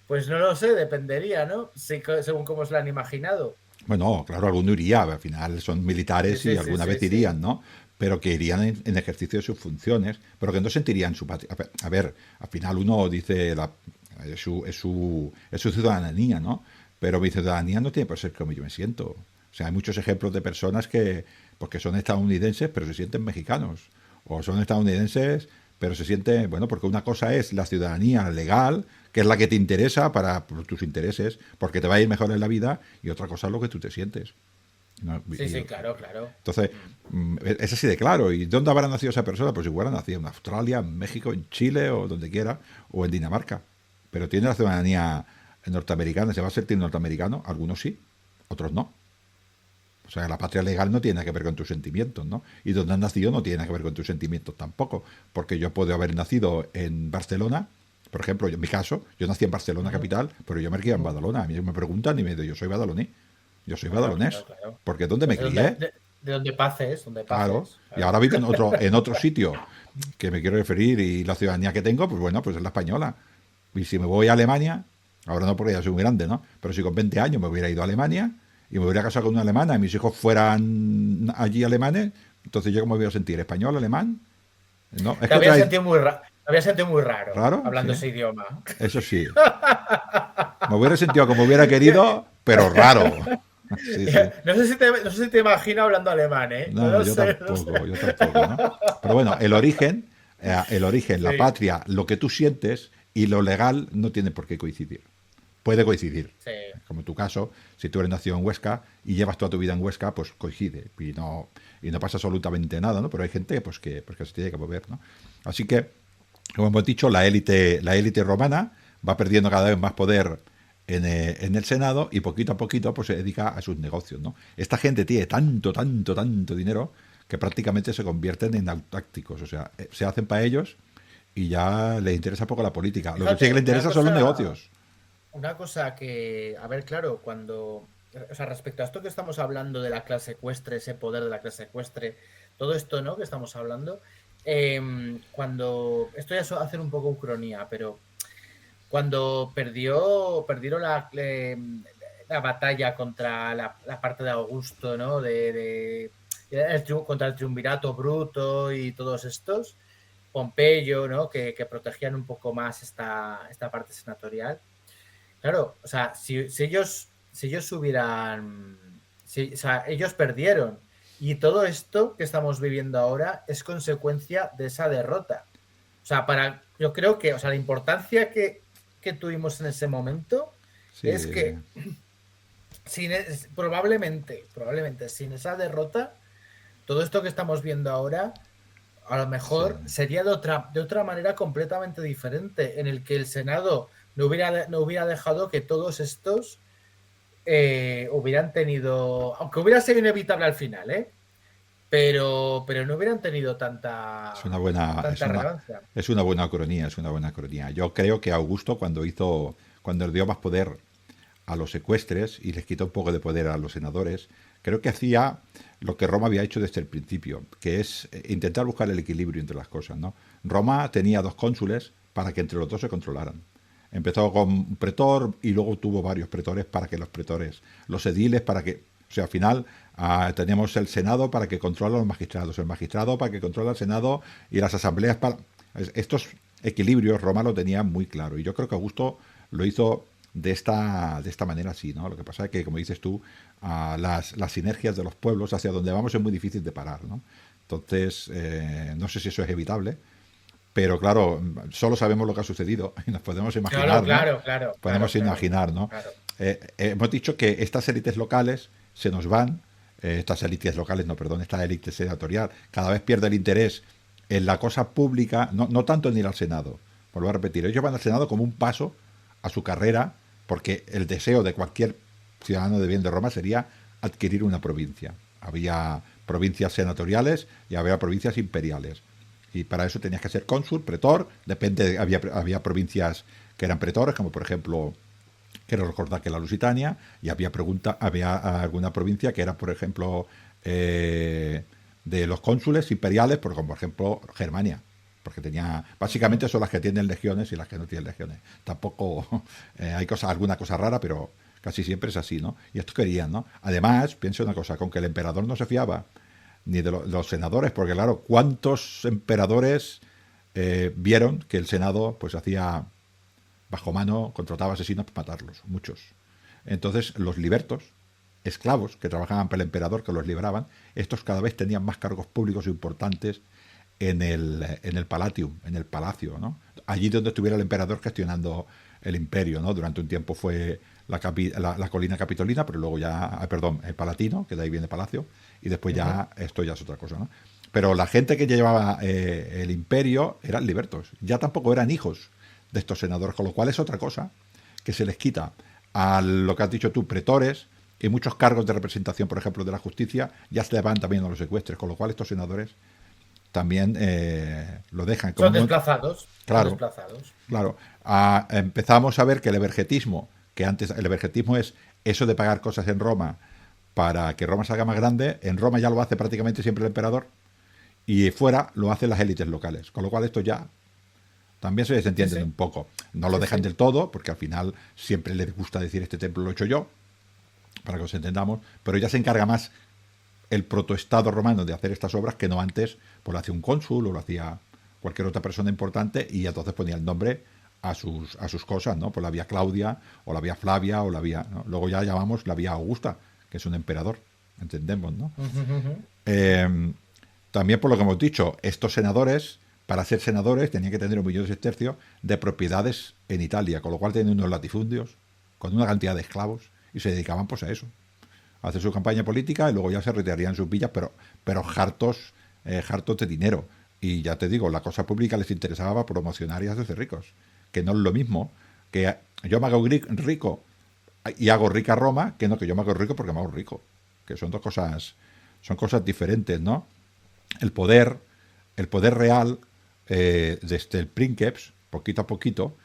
pues no lo sé, dependería, ¿no? Sí, según cómo se lo han imaginado. Bueno, claro, alguno iría, al final son Sí, militares y sí, sí, alguna sí, vez sí. irían, ¿no? Pero que irían en ejercicio de sus funciones, pero que no sentirían su patria. A ver, al final uno dice, es su ciudadanía, ¿no? Pero mi ciudadanía no tiene por ser como yo me siento. O sea, hay muchos ejemplos de personas que, porque son estadounidenses, pero se sienten mexicanos. O son estadounidenses, pero se sienten, bueno, porque una cosa es la ciudadanía legal, que es la que te interesa para por tus intereses, porque te va a ir mejor en la vida, y otra cosa es lo que tú te sientes. ¿No? Sí, sí, claro, claro. Entonces, es así de claro. ¿Y dónde habrá nacido esa persona? Pues igual ha nacido en Australia, en México, en Chile o donde quiera, o en Dinamarca. Pero tiene la ciudadanía norteamericana, se va a sentir norteamericano, algunos sí, otros no. O sea, la patria legal no tiene que ver con tus sentimientos, ¿no? Y donde has nacido no tiene que ver con tus sentimientos tampoco. Porque yo puedo haber nacido en Barcelona, por ejemplo, en mi caso, yo nací en Barcelona Ujú, capital, pero yo me crié en ujú. Badalona. A mí me preguntan y me dicen, yo soy badaloní, yo soy Claro, claro, badalonés. claro. Porque ¿dónde me Pues crié? de donde pases, donde Claro. pases, Y claro. ahora vivo en otro sitio que me quiero referir y la ciudadanía que tengo, pues bueno, pues es la española. Y si me voy a Alemania, ahora no porque ya soy muy grande, ¿no? Pero si con 20 años me hubiera ido a Alemania y me hubiera casado con una alemana y mis hijos fueran allí alemanes, entonces yo cómo me voy a sentir, español, alemán, no, es Te que había trae sentido muy raro, te había sentido muy raro raro, sí, hablando ese idioma. eso sí, me hubiera sentido como hubiera querido, pero raro, sí, sí. No sé si te imagino hablando alemán, ¿eh? No No, lo sé, no sé. yo tampoco, ¿no? Pero bueno, el origen, la Sí, patria, lo que tú sientes y lo legal no tiene por qué coincidir. Puede coincidir. sí. Como en tu caso, si tú eres nacido en Huesca y llevas toda tu vida en Huesca, pues coincide y no pasa absolutamente nada, ¿no? Pero hay gente pues que se tiene que mover, ¿no? Así que, como hemos dicho, la élite romana va perdiendo cada vez más poder en el Senado y poquito a poquito pues se dedica a sus negocios, ¿no? Esta gente tiene tanto dinero que prácticamente se convierten en autácticos, o sea, se hacen para ellos y ya les interesa poco la política. Lo que sí que les Fíjate, interesa son los negocios. una cosa que, a ver, claro, cuando, o sea, respecto a esto que estamos hablando de la clase ecuestre, ese poder de la clase ecuestre, todo esto, ¿no? Que estamos hablando, cuando, esto ya es hacer un poco ucronía, pero cuando perdieron la batalla contra la parte de Augusto, ¿no? Contra el triunvirato bruto y todos estos, Pompeyo, ¿no? Que protegían un poco más esta parte senatorial. Claro, o sea, si ellos hubieran, o sea, ellos perdieron y todo esto que estamos viviendo ahora es consecuencia de esa derrota. O sea, yo creo que, o sea, la importancia que tuvimos en ese momento es Sí, que probablemente sin esa derrota, todo esto que estamos viendo ahora, a lo sí. mejor sería de otra manera completamente diferente, en el que el Senado no hubiera dejado que todos estos hubieran tenido, aunque hubiera sido inevitable al final, pero no hubieran tenido Es una buena, tanta relevancia. es una buena cronía, es una buena cronía. Yo creo que Augusto cuando le dio más poder a los secuestres y les quitó un poco de poder a los senadores, creo que hacía lo que Roma había hecho desde el principio, que es intentar buscar el equilibrio entre las cosas, ¿no? Roma tenía dos cónsules para que entre los dos se controlaran. Empezó con un pretor y luego tuvo varios pretores para que los pretores, los ediles para que, o sea, al final teníamos el Senado para que controla a los magistrados, el magistrado para que controla al Senado y las asambleas para... Estos equilibrios Roma lo tenía muy claro y yo creo que Augusto lo hizo de esta manera sí, ¿no? Lo que pasa es que, como dices tú, las sinergias de los pueblos hacia donde vamos es muy difícil de parar, ¿no? Entonces, no sé si eso es evitable, pero claro, solo sabemos lo que ha sucedido y nos podemos Claro, imaginar, ¿no? claro, claro, claro, Podemos claro, imaginar, ¿no? claro. hemos dicho que estas élites locales se nos van, estas élites locales, no, perdón, esta élite senatorial, cada vez pierde el interés en la cosa pública, no tanto en ir al Senado. Vuelvo a repetir, ellos van al Senado como un paso a su carrera, porque el deseo de cualquier ciudadano de bien de Roma sería adquirir una provincia. Había provincias senatoriales y había provincias imperiales. Y para eso tenías que ser cónsul, pretor, depende, había provincias que eran pretores, como por ejemplo, quiero recordar que la Lusitania, y había alguna provincia que era, por ejemplo, de los cónsules imperiales, como por ejemplo Germania, porque básicamente son las que tienen legiones y las que no tienen legiones. Tampoco hay alguna cosa rara, pero casi siempre es así, ¿no? Y esto querían, ¿no? Además, pienso una cosa, con que el emperador no se fiaba ni de los senadores, porque claro, ¿cuántos emperadores vieron que el Senado pues hacía bajo mano, contrataba asesinos para matarlos? Muchos. Entonces, los libertos, esclavos que trabajaban para el emperador, que los liberaban, estos cada vez tenían más cargos públicos importantes en el Palatium, en el palacio, ¿no? Allí donde estuviera el emperador gestionando el imperio, ¿no? Durante un tiempo fue la colina capitolina, pero luego ya, perdón, el palatino, que de ahí viene palacio, y después ya esto ya es otra cosa, ¿no? Pero la gente que llevaba el imperio eran libertos, ya tampoco eran hijos de estos senadores, con lo cual es otra cosa que se les quita a lo que has dicho tú, pretores, y muchos cargos de representación, por ejemplo, de la justicia, ya se le van también a los secuestres, con lo cual estos senadores también lo dejan. Son desplazados. Claro, son desplazados. Claro. Empezamos a ver que el evergetismo, que antes el evergetismo es eso de pagar cosas en Roma para que Roma salga más grande, en Roma ya lo hace prácticamente siempre el emperador y fuera lo hacen las élites locales, con lo cual esto ya también se desentienden un poco. No lo dejan del todo, porque al final siempre les gusta decir este templo lo he hecho yo, para que os entendamos, pero ya se encarga más el protoestado romano de hacer estas obras que no antes, pues lo hacía un cónsul o lo hacía cualquier otra persona importante y entonces ponía el nombre a sus cosas, ¿no? Pues la vía Claudia o la vía Flavia o la vía, ¿no? Luego ya llamamos la vía Augusta, que es un emperador, entendemos, ¿no? También por lo que hemos dicho, estos senadores, para ser senadores, tenían que tener 1,6 de propiedades en Italia, con lo cual tenían unos latifundios con una cantidad de esclavos y se dedicaban pues a eso, a hacer su campaña política y luego ya se retirarían en sus villas, pero hartos de dinero. Y ya te digo, la cosa pública les interesaba promocionar y hacerse ricos, que no es lo mismo que yo me hago rico y hago rica Roma, que no que yo me hago rico porque me hago rico, que son cosas diferentes, ¿no? El poder real desde el princeps, poquito a poquito,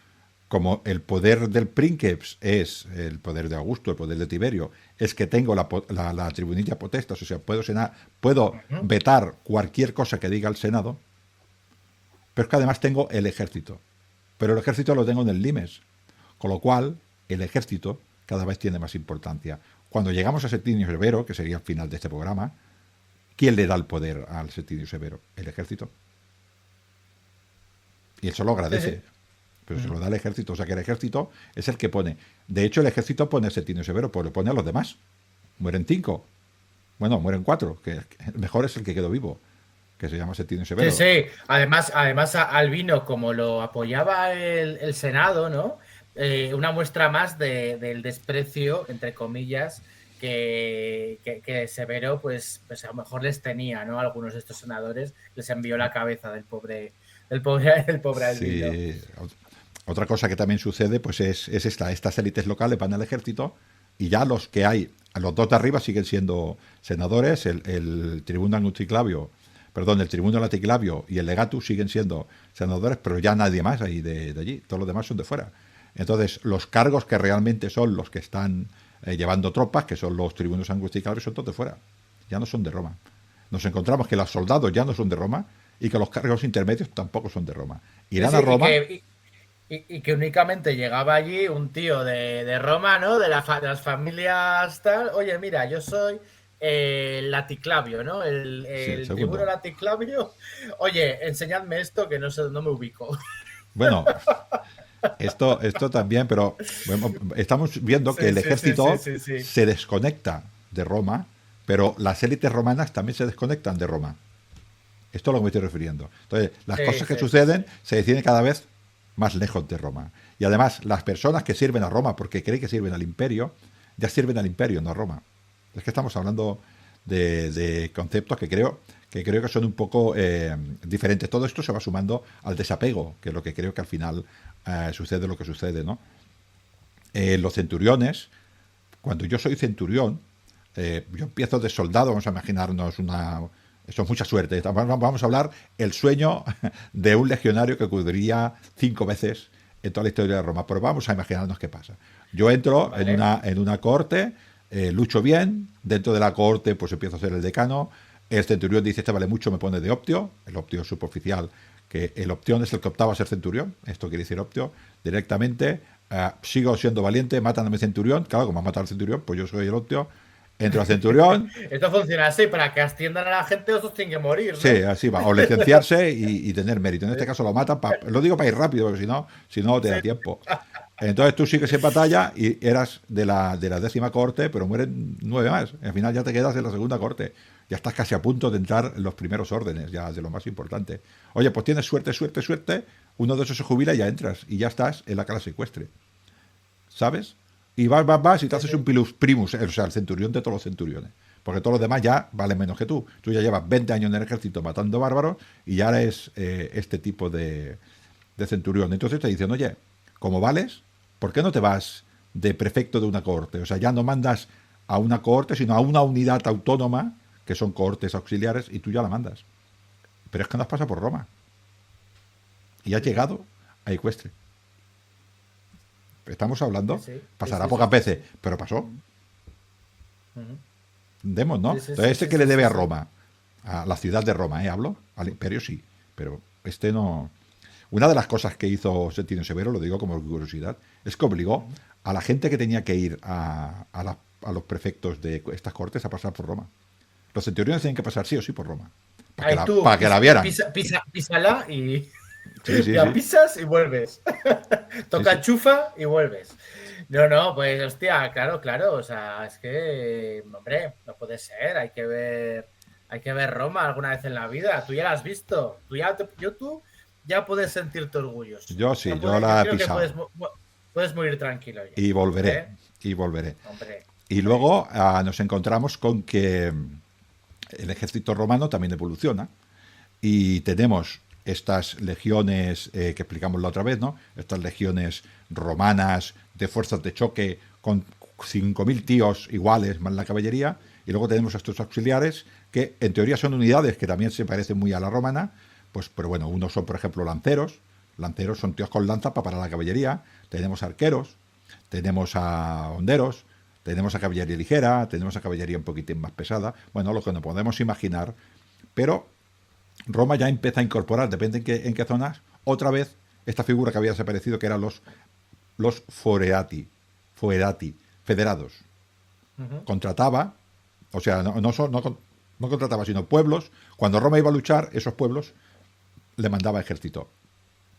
como el poder del princeps es el poder de Augusto, el poder de Tiberio, es que tengo la tribunilla potestas, o sea, puedo vetar cualquier cosa que diga el Senado, pero es que además tengo el ejército. Pero el ejército lo tengo en el limes, con lo cual el ejército cada vez tiene más importancia. Cuando llegamos a Septimio Severo, que sería el final de este programa, ¿quién le da el poder al Septimio Severo? El ejército. Y eso lo agradece. Pero se lo da el ejército. O sea que el ejército es el que pone. De hecho, el ejército pone a Septimio Severo, pues lo pone a los demás. Mueren 5. Bueno, mueren 4. Que el mejor es el que quedó vivo, que se llama Septimio Severo. Sí. Además Albino, como lo apoyaba el Senado, ¿no? Una muestra más del desprecio, entre comillas, que Severo, pues a lo mejor les tenía, ¿no? Algunos de estos senadores les envió la cabeza del pobre Albino. Sí. Otra cosa que también sucede, pues es estas élites locales van al ejército y ya los que hay, los dos de arriba siguen siendo senadores, el tribuno Laticlavio, el tribuno Laticlavio y el legatus siguen siendo senadores, pero ya nadie más ahí de allí, todos los demás son de fuera. Entonces, los cargos que realmente son los que están llevando tropas, que son los tribunos Laticlavios, son todos de fuera, ya no son de Roma. Nos encontramos que los soldados ya no son de Roma y que los cargos intermedios tampoco son de Roma. Irán a Roma. Y que únicamente llegaba allí un tío de Roma, ¿no? De las familias tal. Oye, mira, yo soy Laticlavio, ¿no? El tribuno Laticlavio. Oye, enseñadme esto que no me ubico. Bueno, esto también, pero bueno, estamos viendo que el ejército se desconecta de Roma, pero las élites romanas también se desconectan de Roma. Esto es a lo que me estoy refiriendo. Entonces, las cosas que suceden se deciden cada vez más lejos de Roma. Y además, las personas que sirven a Roma porque creen que sirven al imperio, ya sirven al imperio, no a Roma. Es que estamos hablando de conceptos que creo que son un poco diferentes. Todo esto se va sumando al desapego, que es lo que creo que al final sucede lo que sucede, ¿no? Los centuriones, cuando yo soy centurión, yo empiezo de soldado, vamos a imaginarnos eso es mucha suerte. Vamos a hablar el sueño de un legionario que acudiría 5 veces en toda la historia de Roma. Pero vamos a imaginarnos qué pasa. Yo entro Vale. en una cohorte, lucho bien, dentro de la cohorte pues empiezo a ser el decano, el centurión dice, este vale mucho, me pone de optio, el optio es suboficial, que el optión es el que optaba a ser centurión, esto quiere decir optio, directamente, sigo siendo valiente, matan a mi centurión, claro, como ha matado al centurión, pues yo soy el optio, entro al centurión. Esto funciona así, para que asciendan a la gente, esos tienen que morir, ¿no? Sí, así va. O licenciarse y tener mérito. En este caso lo matan. Lo digo para ir rápido, porque si no no te da tiempo. Entonces tú sigues en batalla y eras de la 10ª cohorte, pero mueren 9 más. Al final ya te quedas en la 2ª cohorte. Ya estás casi a punto de entrar en los primeros órdenes, ya de lo más importante. Oye, pues tienes suerte, suerte, suerte. Uno de esos se jubila y ya entras. Y ya estás en la clase ecuestre. ¿Sabes? Y vas y te haces un primus, o sea, el centurión de todos los centuriones. Porque todos los demás ya valen menos que tú. Tú ya llevas 20 años en el ejército matando bárbaros y ya eres este tipo de centurión. Entonces te dicen, oye, como vales, ¿por qué no te vas de prefecto de una cohorte? O sea, ya no mandas a una cohorte, sino a una unidad autónoma, que son cohortes auxiliares, y tú ya la mandas. Pero es que no has pasado por Roma. Y has llegado a Ecuestre. Estamos hablando, Sí, sí. pasará Sí, sí, pocas sí. veces, pero pasó. Ujú. Entendemos, ¿no? Sí, sí, Entonces, sí, ¿este sí, que le sí, debe sí, a sí. Roma? A la ciudad de Roma, ¿Hablo? Al imperio sí, pero este no. Una de las cosas que hizo Septimio Severo, lo digo como curiosidad, es que obligó a la gente que tenía que ir a los prefectos de estas cortes a pasar por Roma. Los centuriones tienen que pasar sí o sí por Roma, para que Ahí la, tú para que la vieran. písala y Sí, sí, ya sí, pisas y vuelves. sí, Toca sí. chufa y vuelves. No, no, pues hostia, claro, claro. O sea, es que, hombre, no puede ser. Hay que ver Roma alguna vez en la vida. Tú ya la has visto. Tú ya puedes sentirte orgulloso. Yo Ya sí, yo puedes, yo la he creo que pisado. puedes morir tranquilo ya. Y volveré, ¿Eh? y volveré. Hombre, Y hombre. luego nos encontramos con que el ejército romano también evoluciona. Y tenemos estas legiones que explicamos la otra vez, ¿no? Estas legiones romanas de fuerzas de choque con 5.000 tíos iguales más la caballería. Y luego tenemos estos auxiliares que en teoría son unidades que también se parecen muy a la romana. Pues, pero bueno, unos son, por ejemplo, lanceros. Lanceros son tíos con lanza para parar la caballería. Tenemos arqueros. Tenemos a honderos. Tenemos a caballería ligera. Tenemos a caballería un poquitín más pesada. Bueno, lo que nos podemos imaginar. Pero Roma ya empieza a incorporar, depende en qué zonas, otra vez esta figura que había desaparecido, que eran los foerati, federados. Ujú. Contrataba, o sea, no contrataba, sino pueblos. Cuando Roma iba a luchar, esos pueblos le mandaba ejército.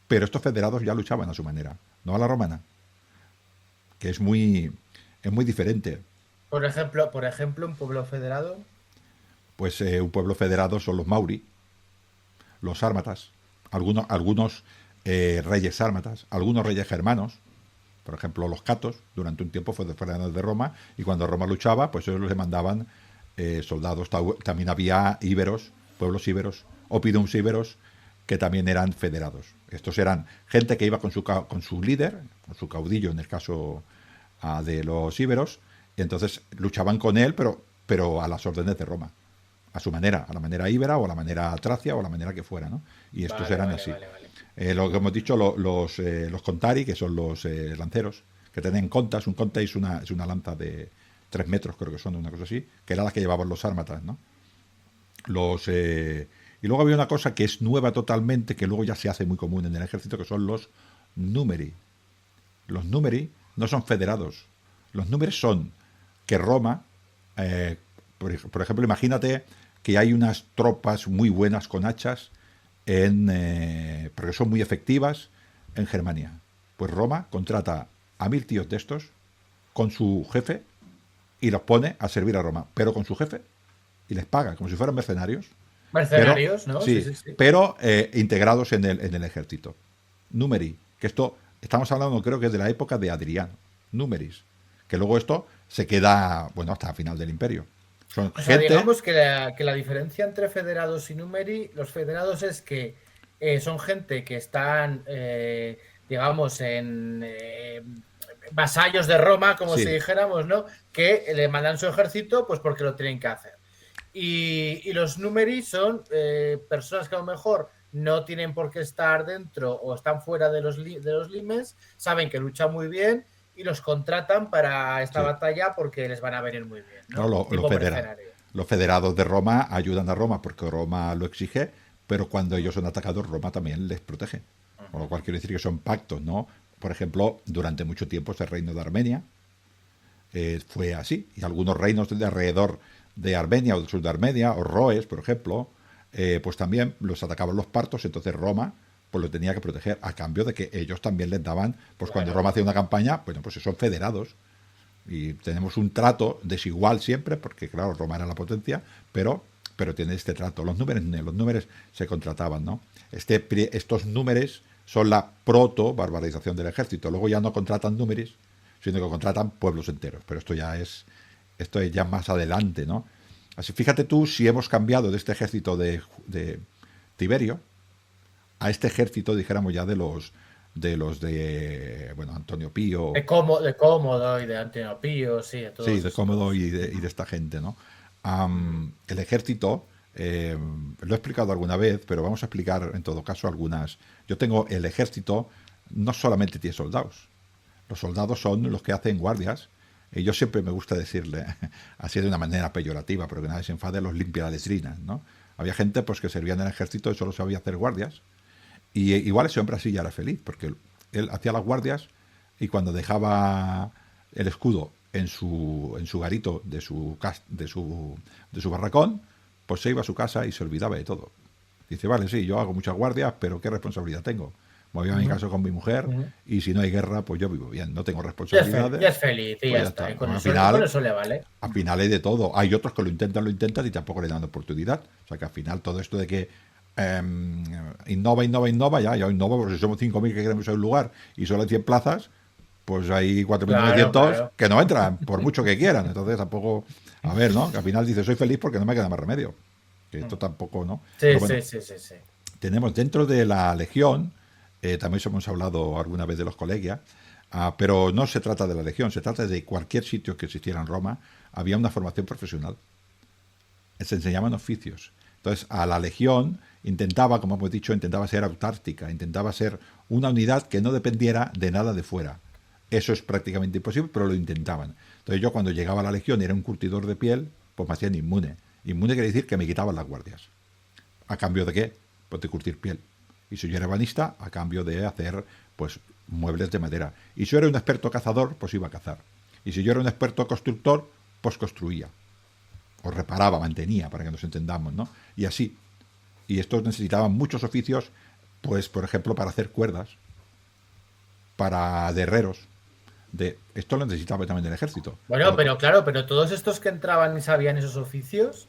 Pero estos federados ya luchaban a su manera, no a la romana, que es muy diferente. Por ejemplo, un pueblo federado. Pues un pueblo federado son los Mauri, los sármatas, algunos reyes sármatas, algunos reyes germanos, por ejemplo los catos, durante un tiempo fueron de Roma, y cuando Roma luchaba, pues ellos les mandaban soldados. También había íberos, pueblos íberos, opidums íberos, que también eran federados. Estos eran gente que iba con su líder, con su caudillo en el caso de los íberos, y entonces luchaban con él, pero a las órdenes de Roma, a su manera, a la manera íbera o a la manera tracia o a la manera que fuera, ¿no? Y estos Vale, eran vale, así. vale, vale. Lo que hemos dicho, los contari, que son los lanceros, que tienen contas. Un conta es una lanza de 3 metros, creo que son, una cosa así, que era la que llevaban los sármatas, ¿no? Y luego había una cosa que es nueva totalmente, que luego ya se hace muy común en el ejército, que son los numeri. Los numeri no son federados. Los números son que Roma, por ejemplo, imagínate que hay unas tropas muy buenas con hachas, porque son muy efectivas en Germania. Pues Roma contrata a 1.000 tíos de estos con su jefe y los pone a servir a Roma, pero con su jefe, y les paga como si fueran mercenarios, pero Mercenarios, ¿no? Sí, sí, sí, sí. pero integrados en el ejército. Numeri. Que esto, estamos hablando creo que es de la época de Adriano, Númeris, que luego esto se queda, bueno, hasta el final del imperio. Son O sea, gente, digamos que la diferencia entre federados y numeri, los federados es que son gente que están, digamos, en vasallos de Roma, como si sí, dijéramos, ¿no? Que le mandan su ejército, pues porque lo tienen que hacer. Y los numeri son personas que a lo mejor no tienen por qué estar dentro o están fuera de los limes, saben que luchan muy bien y los contratan para esta sí. batalla porque les van a venir muy bien, Claro, ¿no? Tipo mercenario. los federados de Roma ayudan a Roma porque Roma lo exige, pero cuando ellos son atacados, Roma también les protege. Con lo cual quiero decir que son pactos, ¿no? Por ejemplo, durante mucho tiempo ese reino de Armenia fue así. Y algunos reinos de alrededor de Armenia o del sur de Armenia, o Roes, por ejemplo, pues también los atacaban los partos, entonces Roma pues lo tenía que proteger a cambio de que ellos también les daban, pues cuando Claro. Roma hacía una campaña, bueno, pues son federados y tenemos un trato desigual siempre, porque claro, Roma era la potencia, pero tiene este trato. Los números se contrataban, ¿no? Estos números son la proto-barbarización del ejército. Luego ya no contratan números, sino que contratan pueblos enteros. Pero esto es ya más adelante, ¿no? Así, fíjate tú si hemos cambiado de este ejército de Tiberio a este ejército, dijéramos ya, de bueno, Antonio Pío, De Cómodo y de Antonio Pío, sí, de sí, todos de Cómodo estos. y de esta gente, ¿no? El ejército, lo he explicado alguna vez, pero vamos a explicar en todo caso algunas. Yo tengo el ejército, no solamente tiene soldados. Los soldados son los que hacen guardias. Y yo siempre me gusta decirle, así de una manera peyorativa, pero que nadie se enfade, los limpia la letrina, ¿no? Había gente pues que servía en el ejército y solo sabía hacer guardias. Y igual ese hombre así ya era feliz, porque él hacía las guardias y cuando dejaba el escudo en su garito de su barracón, pues se iba a su casa y se olvidaba de todo. Dice, vale, sí, yo hago muchas guardias, pero ¿qué responsabilidad tengo? Me voy a mi Ujú, casa con mi mujer ujú. y si no hay guerra, pues yo vivo bien, no tengo responsabilidades, Ya es feliz y pues ya ya está. está. Y con eso le vale. Al final hay de todo. Hay otros que lo intentan y tampoco le dan oportunidad. O sea que al final todo esto de que eh, innova, ya innova, porque si somos 5.000 que queremos ir a un lugar y solo hay 100 plazas, pues hay cuatro mil Claro, novecientos claro. que no entran, por mucho que quieran. Entonces tampoco, a ver, ¿no? Que al final dice, soy feliz porque no me queda más remedio. Que esto tampoco, ¿no? Pero Sí, bueno, sí, sí, sí, sí. tenemos dentro de la Legión, también hemos hablado alguna vez de los colegias, pero no se trata de la Legión, se trata de cualquier sitio que existiera en Roma, había una formación profesional, se enseñaban oficios. Entonces, a la Legión intentaba, como hemos dicho, intentaba ser autártica, intentaba ser una unidad que no dependiera de nada de fuera. Eso es prácticamente imposible, pero lo intentaban. Entonces yo cuando llegaba a la Legión y era un curtidor de piel, pues me hacían inmune. Inmune quiere decir que me quitaban las guardias. ¿A cambio de qué? Pues de curtir piel. Y si yo era ebanista, a cambio de hacer pues muebles de madera. Y si yo era un experto cazador, pues iba a cazar. Y si yo era un experto constructor, pues construía. O reparaba, mantenía, para que nos entendamos, ¿no? Y así. Y estos necesitaban muchos oficios, pues por ejemplo, para hacer cuerdas, para de herreros. Esto lo necesitaba también el ejército. Bueno, pero claro, pero todos estos que entraban y sabían esos oficios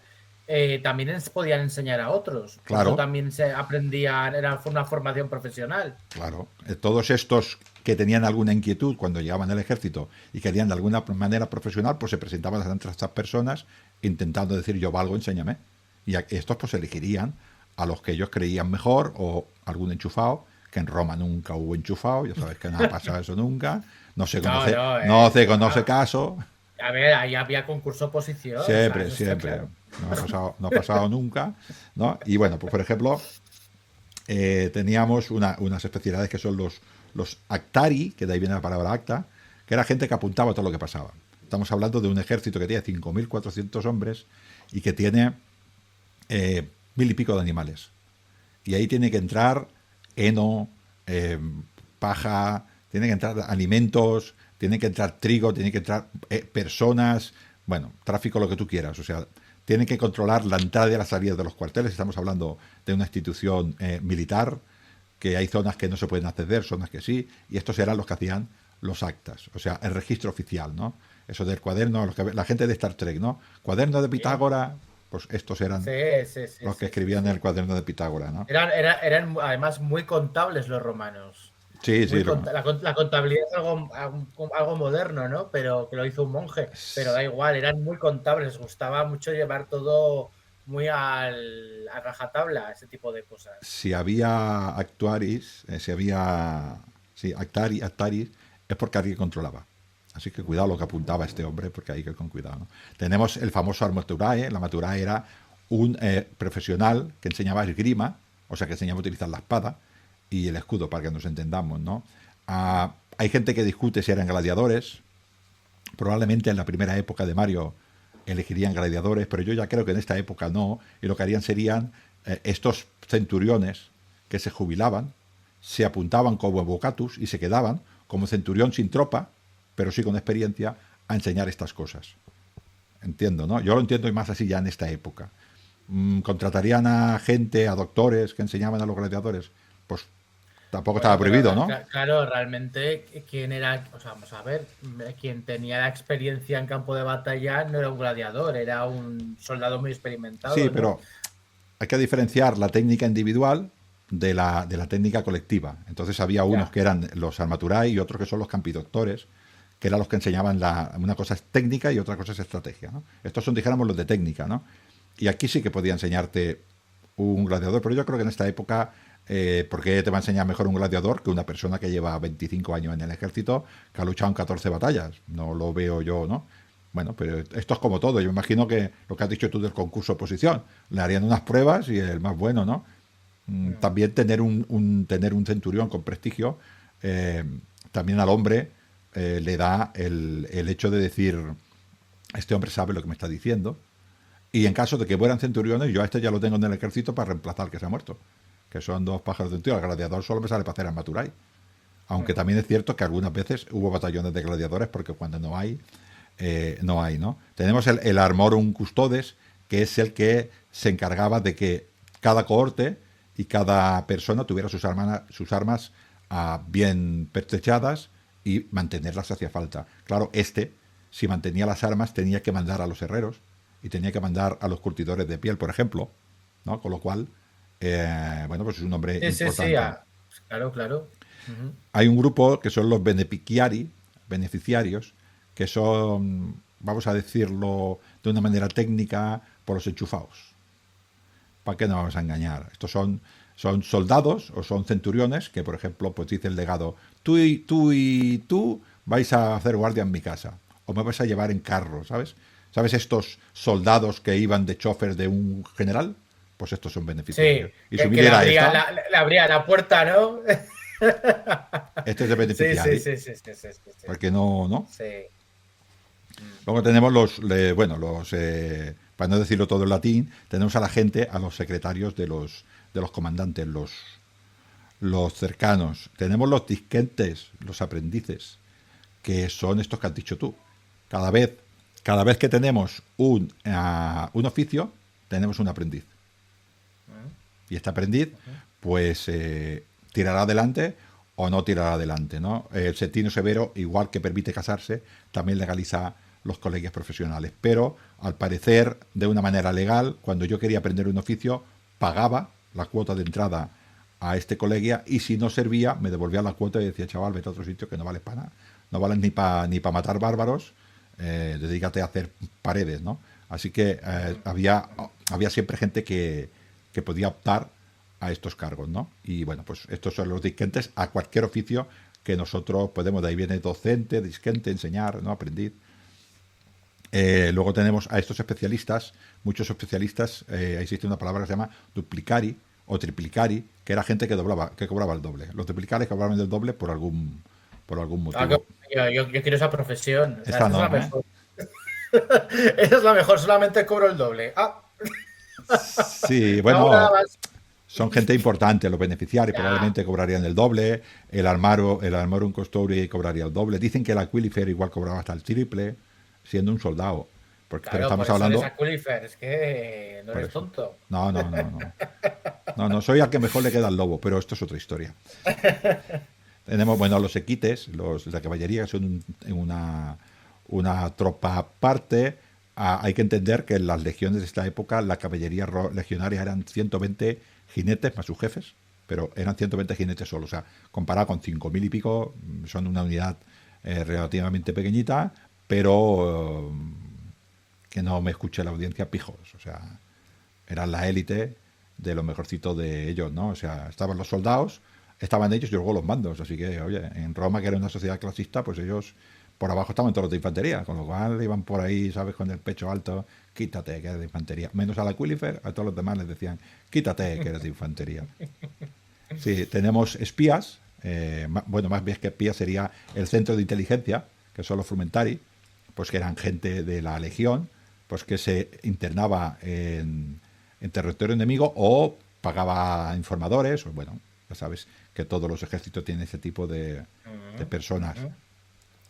también podían enseñar a otros. Por eso Claro, también se aprendían, era una formación profesional. claro. Todos estos que tenían alguna inquietud cuando llegaban al ejército y querían de alguna manera profesional, pues se presentaban ante estas personas intentando decir yo valgo, enséñame. Y estos pues elegirían a los que ellos creían mejor o algún enchufado, que en Roma nunca hubo enchufado, ya sabes que no ha pasado eso nunca, No, no, no se conoce caso, a ver, ahí había concurso oposición, o sea, siempre, eso está siempre, claro. no ha pasado nunca, ¿no? Y bueno, pues por ejemplo, teníamos unas especialidades que son los actari, que de ahí viene la palabra acta, que era gente que apuntaba todo lo que pasaba. Estamos hablando de un ejército que tiene 5.400 hombres y que tiene 1.000 y pico de animales. Y ahí tiene que entrar heno, paja, tiene que entrar alimentos, tiene que entrar trigo, tiene que entrar personas, bueno, tráfico, lo que tú quieras. O sea, tienen que controlar la entrada y la salida de los cuarteles. Estamos hablando de una institución militar, que hay zonas que no se pueden acceder, zonas que sí, y estos eran los que hacían los actas, o sea, el registro oficial, ¿no? Eso del cuaderno, la gente de Star Trek, ¿no? Cuaderno de Sí, Pitágora, pues estos eran sí, sí, sí, los que sí, sí, escribían en sí. el cuaderno de Pitágora, ¿no? Eran además muy contables los romanos. Sí, sí. La contabilidad es algo moderno, ¿no? Pero que lo hizo un monje. Pero da igual, eran muy contables. Les gustaba mucho llevar todo muy a rajatabla, ese tipo de cosas. Si había actuaris, si había sí, actaris, es porque alguien controlaba. Así que cuidado lo que apuntaba este hombre, porque hay que ir con cuidado. ¿no? Tenemos el famoso armaturae. La armaturae era un profesional que enseñaba esgrima, o sea, que enseñaba a utilizar la espada y el escudo, para que nos entendamos. ¿no? Hay gente que discute si eran gladiadores. Probablemente en la primera época de Mario elegirían gladiadores, pero yo ya creo que en esta época no, y lo que harían serían estos centuriones que se jubilaban, se apuntaban como vocatus y se quedaban como centurión sin tropa, pero sí con experiencia, a enseñar estas cosas. Entiendo, ¿no? Yo lo entiendo y más así ya en esta época. Contratarían a gente, a doctores que enseñaban a los gladiadores, pues tampoco Bueno, estaba pero prohibido, ¿no? claro, realmente, ¿quién era? O sea, vamos a ver, quien tenía la experiencia en campo de batalla no era un gladiador, era un soldado muy Sí, experimentado, ¿no? pero hay que diferenciar la técnica individual de la técnica colectiva. Entonces había unos Ya. que eran los armaturai y otros que son los campidoctores, que eran los que enseñaban una cosa es técnica y otra cosa es estrategia. ¿no? Estos son, dijéramos, los de técnica. ¿no? Y aquí sí que podía enseñarte un gladiador, pero yo creo que en esta época, ¿por qué te va a enseñar mejor un gladiador que una persona que lleva 25 años en el ejército, que ha luchado en 14 batallas? No lo veo yo, ¿no? Bueno, pero esto es como todo. Yo imagino que lo que has dicho tú del concurso de oposición, le harían unas pruebas y el más bueno, ¿no? Mm. También tener un centurión con prestigio, eh, también al hombre le da el hecho de decir, este hombre sabe lo que me está diciendo, y en caso de que mueran centuriones, yo a este ya lo tengo en el ejército para reemplazar al que se ha muerto, que son dos pájaros de un tiro. Al gladiador solo me sale para hacer armaturay. Aunque Ujú. también es cierto que algunas veces hubo batallones de gladiadores, porque cuando no hay, ¿no? Tenemos el Armorum Custodes, que es el que se encargaba de que cada cohorte y cada persona tuviera sus armas bien pertrechadas y mantenerlas si hacía falta. Claro, si mantenía las armas, tenía que mandar a los herreros y tenía que mandar a los curtidores de piel, por ejemplo, ¿no? Con lo cual, bueno, pues es un hombre Sí, sí, sí, importante. claro, claro. Ujú. Hay un grupo que son los beneficiarios, que son, vamos a decirlo de una manera técnica, por los enchufados. ¿Para qué nos vamos a engañar? Estos son soldados o son centuriones que, por ejemplo, pues dice el legado, tú vais a hacer guardia en mi casa o me vais a llevar en carro, ¿sabes? ¿Sabes estos soldados que iban de chofer de un general? Pues estos son beneficiarios. Sí, Y su que vida era esta, le abría la puerta, ¿no? este es de Sí, sí, beneficiari, sí, sí, sí, sí, sí, sí. porque no. Sí. Mm. Luego tenemos para no decirlo todo en latín, tenemos a la gente, a los secretarios de los comandantes, los cercanos. Tenemos los disquentes, los aprendices, que son estos que has dicho tú. Cada vez, cada vez que tenemos un oficio, tenemos un aprendiz. Mm. Y este aprendiz, Ujú. pues, tirará adelante o no tirará adelante. ¿no? El Septino Severo, igual que permite casarse, también legaliza los colegios profesionales. Pero, al parecer, de una manera legal, cuando yo quería aprender un oficio, pagaba la cuota de entrada a este colegio y si no servía, me devolvía la cuota y decía, chaval, vete a otro sitio que no vales para nada. No vales ni para matar bárbaros, dedícate a hacer paredes, ¿no? Así que había siempre gente que podía optar a estos cargos, ¿no? Y bueno, pues estos son los disquentes a cualquier oficio que nosotros podemos, de ahí viene docente, disquente, enseñar, ¿no? Aprendiz. Luego tenemos a estos especialistas, muchos especialistas, existe una palabra que se llama duplicari o triplicari, que era gente que cobraba el doble. Los duplicari cobraban el doble por algún Ah, motivo. yo quiero esa profesión. O sea, Esta esa es la no, ¿eh? mejor. Esa es la mejor, solamente cobro el doble. Ah, Sí, no hago nada bueno, más. son gente importante, los beneficiarios Ya, probablemente cobrarían el doble, el Armorum Custodi cobraría el doble. Dicen que el Aquilifer igual cobraba hasta el triple, siendo un soldado. Pero claro, por estamos eso eres hablando, Aquifer, es que no por eres eso. tonto. No, no, no, no. No, no, soy al que mejor le queda el lobo, pero esto es otra historia. Tenemos, bueno, los equites, la caballería, que son una tropa aparte. Hay que entender que en las legiones de esta época, la caballería legionaria eran 120 jinetes más sus jefes, pero eran 120 jinetes solo. O sea, comparado con 5.000 y pico, son una unidad relativamente pequeñita, pero que no me escuche la audiencia pijos. O sea, eran la élite de lo mejorcito de ellos, ¿no? O sea, estaban los soldados, estaban ellos y luego los mandos. Así que, oye, en Roma, que era una sociedad clasista, pues ellos por abajo estaban todos los de infantería, con lo cual iban por ahí, ¿sabes? Con el pecho alto, quítate que eres de infantería. Menos a la Quilifer, a todos los demás les decían, quítate que eres de infantería. Sí, tenemos espías, bueno, más bien que espías sería el centro de inteligencia, que son los Frumentari, pues que eran gente de la Legión, pues que se internaba en territorio enemigo o pagaba informadores, o bueno, ya sabes que todos los ejércitos tienen ese tipo de personas.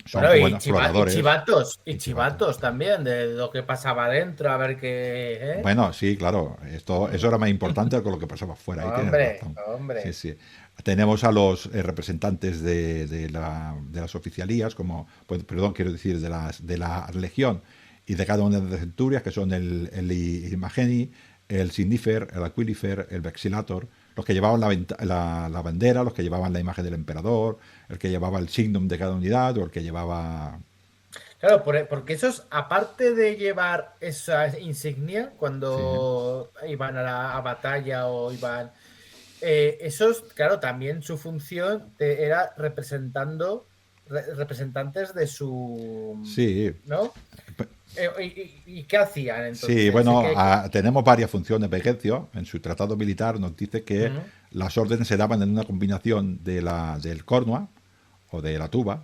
Son Bueno, buenos exploradores. y chivatos también, de lo que pasaba adentro, a ver qué. Bueno, sí, claro, eso era más importante que lo que pasaba afuera, ahí tienes Hombre, razón. Sí, hombre. sí. Tenemos a los representantes de las oficialías, como, pues, perdón, quiero decir, de la legión y de cada una de las centurias, que son el Imageni, el Signifer, el Aquilifer, el Vexilator, los que llevaban la bandera, los que llevaban la imagen del emperador, el que llevaba el signum de cada unidad o el que llevaba... Claro, porque esos, aparte de llevar esa insignia Sí, cuando iban a batalla o iban. Esos, claro, también su función era representantes de su. sí. ¿No? ¿Y qué hacían Sí, entonces? bueno, tenemos varias funciones. Vegecio, en su tratado militar, nos dice que Ujú. las órdenes se daban en una combinación del cornua o de la tuba,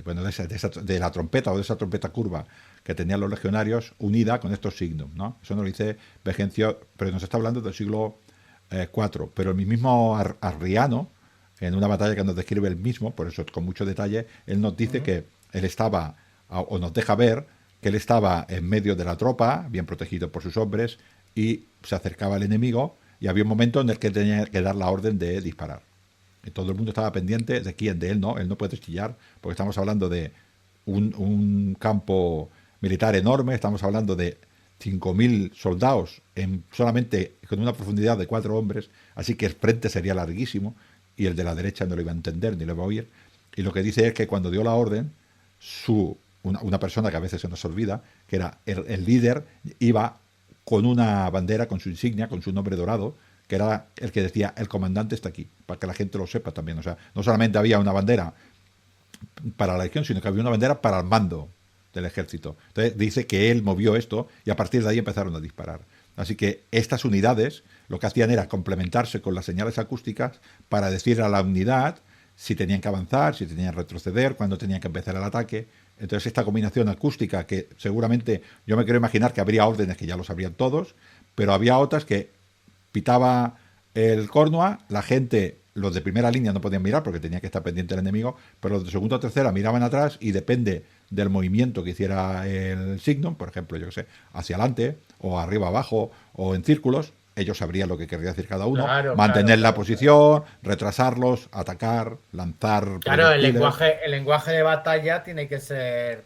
bueno, de la trompeta o de esa trompeta curva que tenían los legionarios, unida con estos signos, ¿no? Eso nos lo dice Vegencio, pero nos está hablando del siglo IV. Pero el mismo Arriano, en una batalla que nos describe él mismo, por eso con mucho detalle, él nos dice que él estaba, o nos deja ver, que él estaba en medio de la tropa, bien protegido por sus hombres, y se acercaba al enemigo, y había un momento en el que tenía que dar la orden de disparar. Y todo el mundo estaba pendiente de quién, de él no puede chillar, porque estamos hablando de un campo militar enorme, estamos hablando de 5.000 soldados solamente con una profundidad de 4 hombres, así que el frente sería larguísimo y el de la derecha no lo iba a entender ni lo iba a oír. Y lo que dice es que cuando dio la orden, una persona que a veces se nos olvida, que era el líder, iba con una bandera, con su insignia, con su nombre dorado, que era el que decía, el comandante está aquí, para que la gente lo sepa también. O sea, no solamente había una bandera para la legión, sino que había una bandera para el mando del ejército. Entonces dice que él movió esto y a partir de ahí empezaron a disparar. Así que estas unidades lo que hacían era complementarse con las señales acústicas para decir a la unidad si tenían que avanzar, si tenían que retroceder, cuándo tenían que empezar el ataque. Entonces esta combinación acústica, que seguramente yo me quiero imaginar que habría órdenes que ya lo sabrían todos, pero había otras que pitaba el cornua, la gente, los de primera línea no podían mirar porque tenía que estar pendiente del enemigo, pero los de segunda o tercera miraban atrás y depende del movimiento que hiciera el signo, por ejemplo, yo que sé, hacia adelante o arriba abajo o en círculos, ellos sabrían lo que querría decir cada uno, Claro, mantener la claro. posición, retrasarlos, atacar, lanzar Claro, proyectiles. el lenguaje de batalla tiene que ser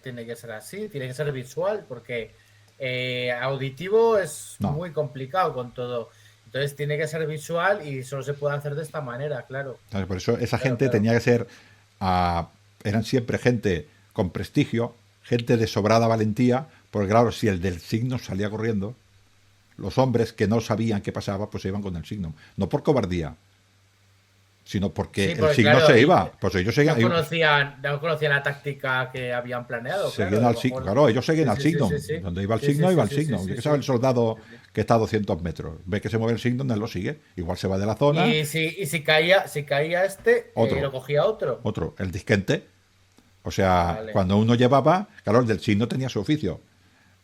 así, tiene que ser visual, porque auditivo es No, muy complicado con todo. Entonces tiene que ser visual y solo se puede hacer de esta manera, claro. ¿sabes? Por eso esa Claro, gente claro. tenía que ser, eran siempre gente con prestigio, gente de sobrada valentía, porque claro, si el del signo salía corriendo, los hombres que no sabían qué pasaba, pues se iban con el signo. No por cobardía, sino porque Sí, el porque signo claro, se iba. Pues ellos no conocían la táctica que habían planeado, claro, seguían a lo al signo. mejor. Claro, ellos seguían Sí, al sí, sí, signo. sí, sí. Donde iba el Sí, sí, signo, iba sí, al sí, sí, signo. Yo sí, que sabe el sí. soldado Sí, sí. que está a 200 metros. Ve que se mueve el signo, él lo sigue. Igual se va de la zona, Y si caía lo otro, cogía otro. otro, el disquente. O sea, Vale. cuando uno llevaba, claro, el del signo tenía su oficio.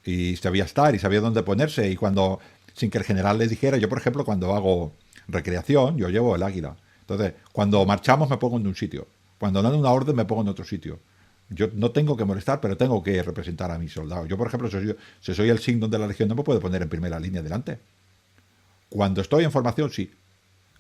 Y sabía estar y sabía dónde ponerse. Y cuando, sin que el general le dijera, yo por ejemplo, cuando hago recreación, yo llevo el águila. Entonces, cuando marchamos me pongo en un sitio. Cuando dan una orden me pongo en otro sitio. Yo no tengo que molestar, pero tengo que representar a mis soldados. Yo, por ejemplo, si soy el signo de la legión, no me puedo poner en primera línea delante. Cuando estoy en formación, sí.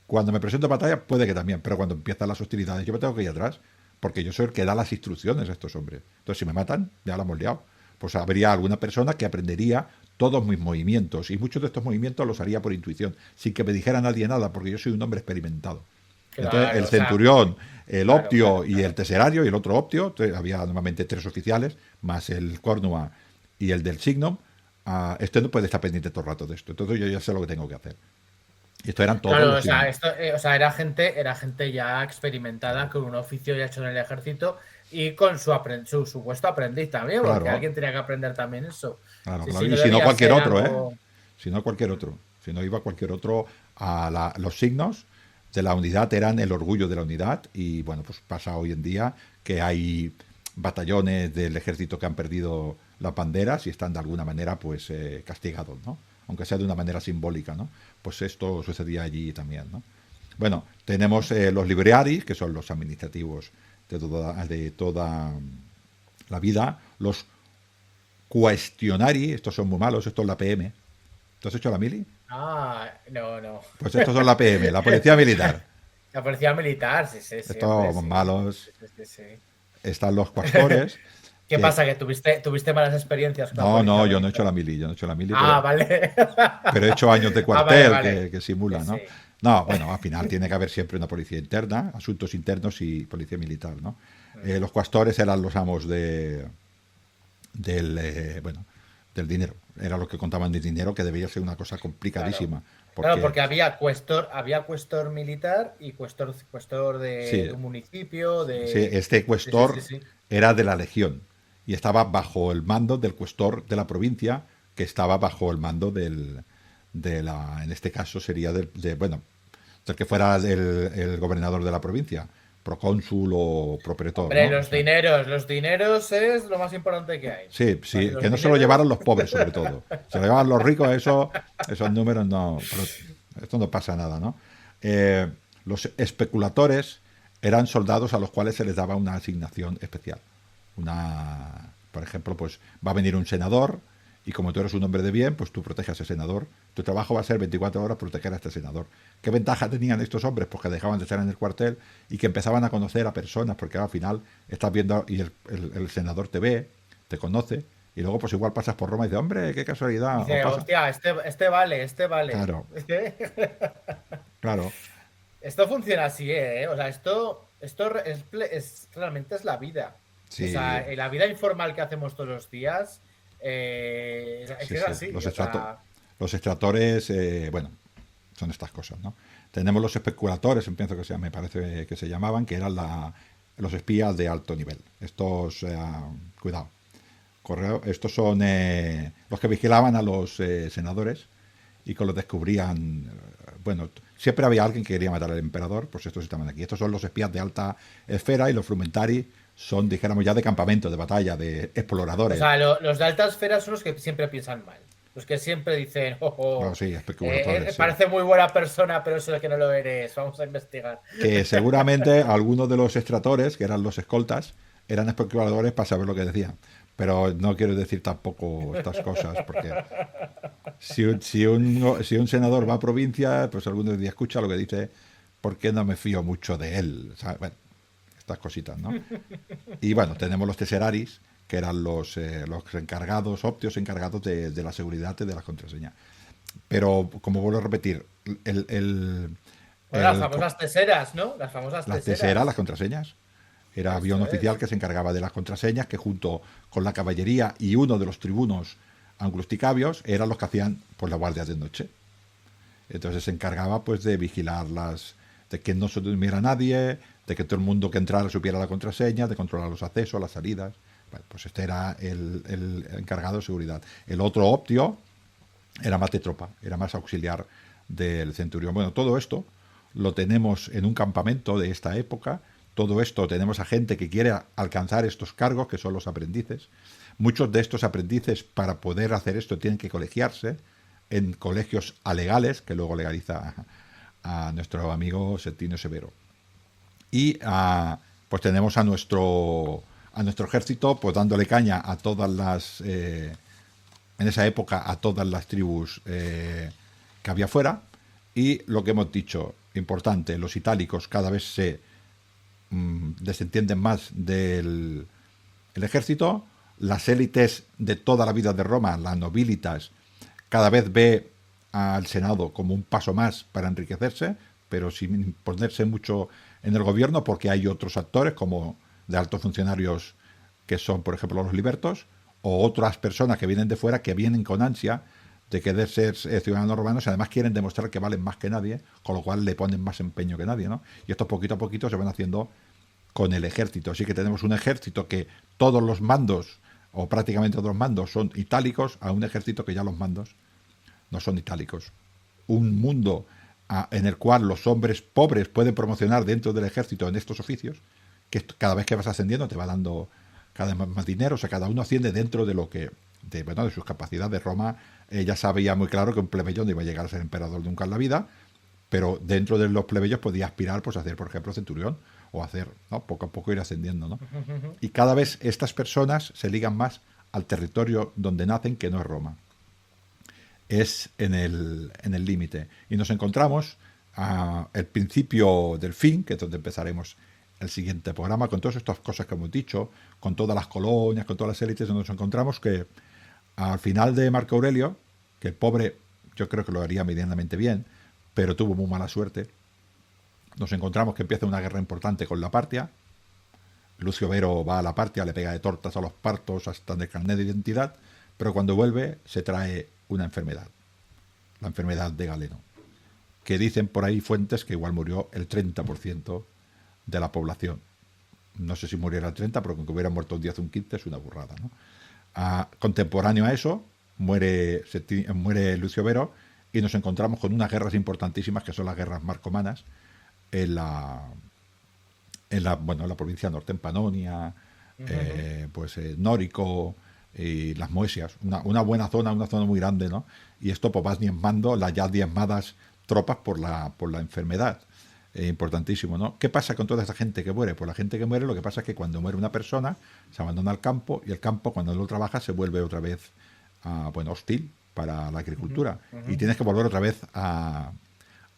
Cuando me presento en batalla, puede que también. Pero cuando empiezan las hostilidades, yo me tengo que ir atrás. Porque yo soy el que da las instrucciones a estos hombres. Entonces, si me matan, ya la hemos liado. Pues habría alguna persona que aprendería todos mis movimientos. Y muchos de estos movimientos los haría por intuición, sin que me dijera nadie nada, porque yo soy un hombre experimentado. Entonces, el Claro, o sea, centurión, el claro, optio claro, y el claro. teserario y el otro optio, había normalmente 3 oficiales, más el cornua y el del signum. Este no puede estar pendiente todo el rato de esto. Entonces yo ya sé lo que tengo que hacer. Y esto eran todos Claro, los o sea, signos. esto, o sea, era gente ya experimentada Claro, con un oficio ya hecho en el ejército y con su supuesto aprendiz también, porque claro, alguien tenía que aprender también eso. claro, Sí, claro. sí, Y no si no debía cualquier ser otro, ¿eh? algo. Si no cualquier otro. Si no iba cualquier otro los signos de la unidad eran el orgullo de la unidad. Y bueno, pues pasa hoy en día que hay batallones del ejército que han perdido las banderas y están de alguna manera pues castigados, ¿no? Aunque sea de una manera simbólica, ¿no? Pues esto sucedía allí también, ¿no? Bueno, tenemos los librearis, que son los administrativos de toda la vida, los questionari, estos son muy malos, esto es la PM. ¿Tú has hecho la mili? Ah, no, no. Pues estos son la PM, la Policía Militar. La policía militar, sí, sí, sí, hombre, Estos sí. malos. Sí, sí, sí, sí. Están los cuastores, ¿Qué que... pasa? ¿Que tuviste malas experiencias con la No, policía no, yo no he hecho militar? la mili, yo no he hecho la mili, Ah, pero, vale. pero he hecho años de Ah, vale, cuartel vale. que Sí, simula, ¿no? sí. No, bueno, al final tiene que haber siempre una policía interna, asuntos internos y policía militar, ¿no? Mm. Los cuastores eran los amos bueno, del dinero. Era los que contaban de dinero, que debería ser una cosa Claro. complicadísima. Claro, Porque, porque había cuestor militar y cuestor de sí, un municipio, sí, de. este Sí, sí, sí, cuestor sí. era de la legión y estaba bajo el mando del cuestor de la provincia, que estaba bajo el mando en este caso sería bueno, del que fuera el gobernador de la provincia, procónsul o propretor, Hombre, ¿no? O sea, los dineros es lo más importante que hay. sí, Así, sí, los que no se lo dineros. llevaron los pobres sobre todo. Se lo llevaban los ricos, esos números no, pero esto no pasa nada, ¿no? Eh, los especuladores eran soldados a los cuales se les daba una asignación especial. Por ejemplo, pues va a venir un senador y como tú eres un hombre de bien, pues tú proteges a ese senador. Tu trabajo va a ser 24 horas proteger a este senador. ¿Qué ventaja tenían estos hombres? Pues que dejaban de estar en el cuartel y que empezaban a conocer a personas, porque al final estás viendo y el senador te ve, te conoce, y luego pues igual pasas por Roma y dices, hombre, qué casualidad, o Dice, pasa. hostia, este vale, este vale. Claro, claro, Esto funciona así, ¿eh? O sea, realmente es la vida. O sí, sea, la vida informal que hacemos todos los días es sí, que es sí. así. O sea, Los extractores, bueno, son estas cosas, ¿no? Tenemos los especuladores, pienso que me parece que se llamaban, que eran los espías de alto nivel. Estos, cuidado, estos son los que vigilaban a los senadores y que los descubrían. Bueno, siempre había alguien que quería matar al emperador, pues estos estaban aquí. Estos son los espías de alta esfera y los frumentari son, dijéramos, ya de campamento, de batalla, de o exploradores. sea, los de alta esfera son los que siempre piensan mal. Los que siempre dicen, Bueno, sí, especuladores, sí. parece muy buena persona, pero eso es que no lo eres. Vamos a investigar. Que seguramente algunos de los extractores, que eran los escoltas, eran especuladores para saber lo que decían. Pero no quiero decir tampoco estas cosas, porque si un senador va a provincia, pues algunos días escucha lo que dice, ¿por qué no me fío mucho de él? O sea, bueno, estas cositas, ¿no? Y bueno, tenemos los teseraris, que eran los encargados, optios encargados de la seguridad y de las contraseñas. Pero, como vuelvo a repetir, el, el, Bueno, las el, famosas teseras, ¿no? Las famosas las teseras, las teseras. contraseñas. Había un Eso oficial es. que se encargaba de las contraseñas, que junto con la caballería y uno de los tribunos anglusticabios eran los que hacían pues la guardia de noche. Entonces se encargaba pues de vigilarlas, de que no se durmiera nadie, de que todo el mundo que entrara supiera la contraseña, de controlar los accesos, las salidas. Bueno, pues este era el encargado de seguridad. El otro optio era más de tropa, era más auxiliar del centurión. Bueno, todo esto lo tenemos en un campamento de esta época. Todo esto tenemos a gente que quiere alcanzar estos cargos, que son los aprendices. Muchos de estos aprendices, para poder hacer esto, tienen que colegiarse en colegios alegales, que luego legaliza a nuestro amigo Septimio Severo. Y pues tenemos a nuestro ejército pues dándole caña a todas en esa época, a todas las tribus que había fuera. Y lo que hemos dicho, importante, los itálicos cada vez se desentienden más del el ejército. Las élites de toda la vida de Roma, las nobilitas, cada vez ve al Senado como un paso más para enriquecerse. pero sin ponerse mucho en el gobierno, porque hay otros actores, como de altos funcionarios que son, por ejemplo, los libertos, o otras personas que vienen de fuera, que vienen con ansia de querer ser ciudadanos romanos y además quieren demostrar que valen más que nadie, con lo cual le ponen más empeño que nadie, ¿no? Y esto poquito a poquito se van haciendo con el ejército. Así que tenemos un ejército que todos los mandos, o prácticamente todos los mandos, son itálicos, a un ejército que ya los mandos no son itálicos. Un mundo en el cual los hombres pobres pueden promocionar dentro del ejército en estos oficios, que cada vez que vas ascendiendo te va dando cada vez más dinero, o sea, cada uno asciende dentro de lo que, de sus capacidades. Roma ya sabía muy claro que un plebeyo no iba a llegar a ser emperador nunca en la vida, pero dentro de los plebeyos podía aspirar pues a hacer, por ejemplo, centurión, o hacer, ¿no? Poco a poco ir ascendiendo, ¿no? Y cada vez estas personas se ligan más al territorio donde nacen, que no es Roma. Es en el límite. Y nos encontramos al principio del fin, que es donde empezaremos el siguiente programa, con todas estas cosas que hemos dicho, con todas las colonias, con todas las élites, donde nos encontramos que al final de Marco Aurelio, que el pobre yo creo que lo haría medianamente bien, pero tuvo muy mala suerte, nos encontramos que empieza una guerra importante con la Partia. Lucio Vero va a la Partia, le pega de tortas a los partos hasta en el carnet de identidad, pero cuando vuelve se trae una enfermedad, la enfermedad de Galeno, que dicen por ahí fuentes que igual murió el 30% de la población. No sé si muriera el 30, pero con que hubiera muerto un 10 o un 15 es una burrada, ¿no? Contemporáneo a eso, muere Lucio Vero y nos encontramos con unas guerras importantísimas que son las guerras marcomanas en la provincia norte, en Panonia, Nórico y las Moesias, una buena zona, una zona muy grande, ¿no? Y esto pues vas diezmando las ya diezmadas tropas por la enfermedad. Importantísimo, ¿no? ¿Qué pasa con toda esa gente que muere? Pues la gente que muere, lo que pasa es que cuando muere una persona se abandona el campo, y el campo, cuando no lo trabaja, se vuelve otra vez hostil para la agricultura, y tienes que volver otra vez a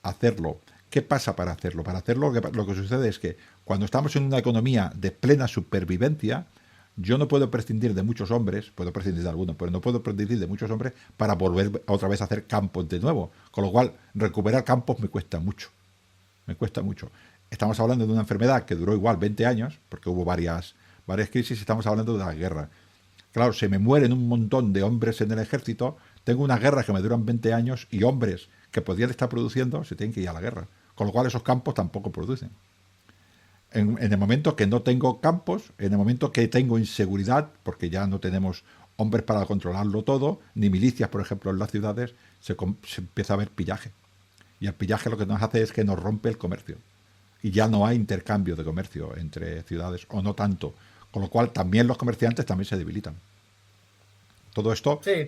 hacerlo. ¿Qué pasa para hacerlo? Para hacerlo lo que sucede es que cuando estamos en una economía de plena supervivencia, yo no puedo prescindir de muchos hombres, puedo prescindir de algunos, pero no puedo prescindir de muchos hombres para volver otra vez a hacer campos de nuevo, con lo cual recuperar campos me cuesta mucho. Me cuesta mucho. Estamos hablando de una enfermedad que duró igual 20 años, porque hubo varias crisis, y estamos hablando de la guerra. Claro, se me mueren un montón de hombres en el ejército, tengo unas guerras que me duran 20 años, y hombres que podrían estar produciendo se tienen que ir a la guerra. Con lo cual esos campos tampoco producen. En el momento que no tengo campos, en el momento que tengo inseguridad, porque ya no tenemos hombres para controlarlo todo, ni milicias, por ejemplo, en las ciudades, se empieza a ver pillaje. Y el pillaje lo que nos hace es que nos rompe el comercio. Y ya no hay intercambio de comercio entre ciudades, o no tanto. Con lo cual también los comerciantes también se debilitan. Todo esto sí.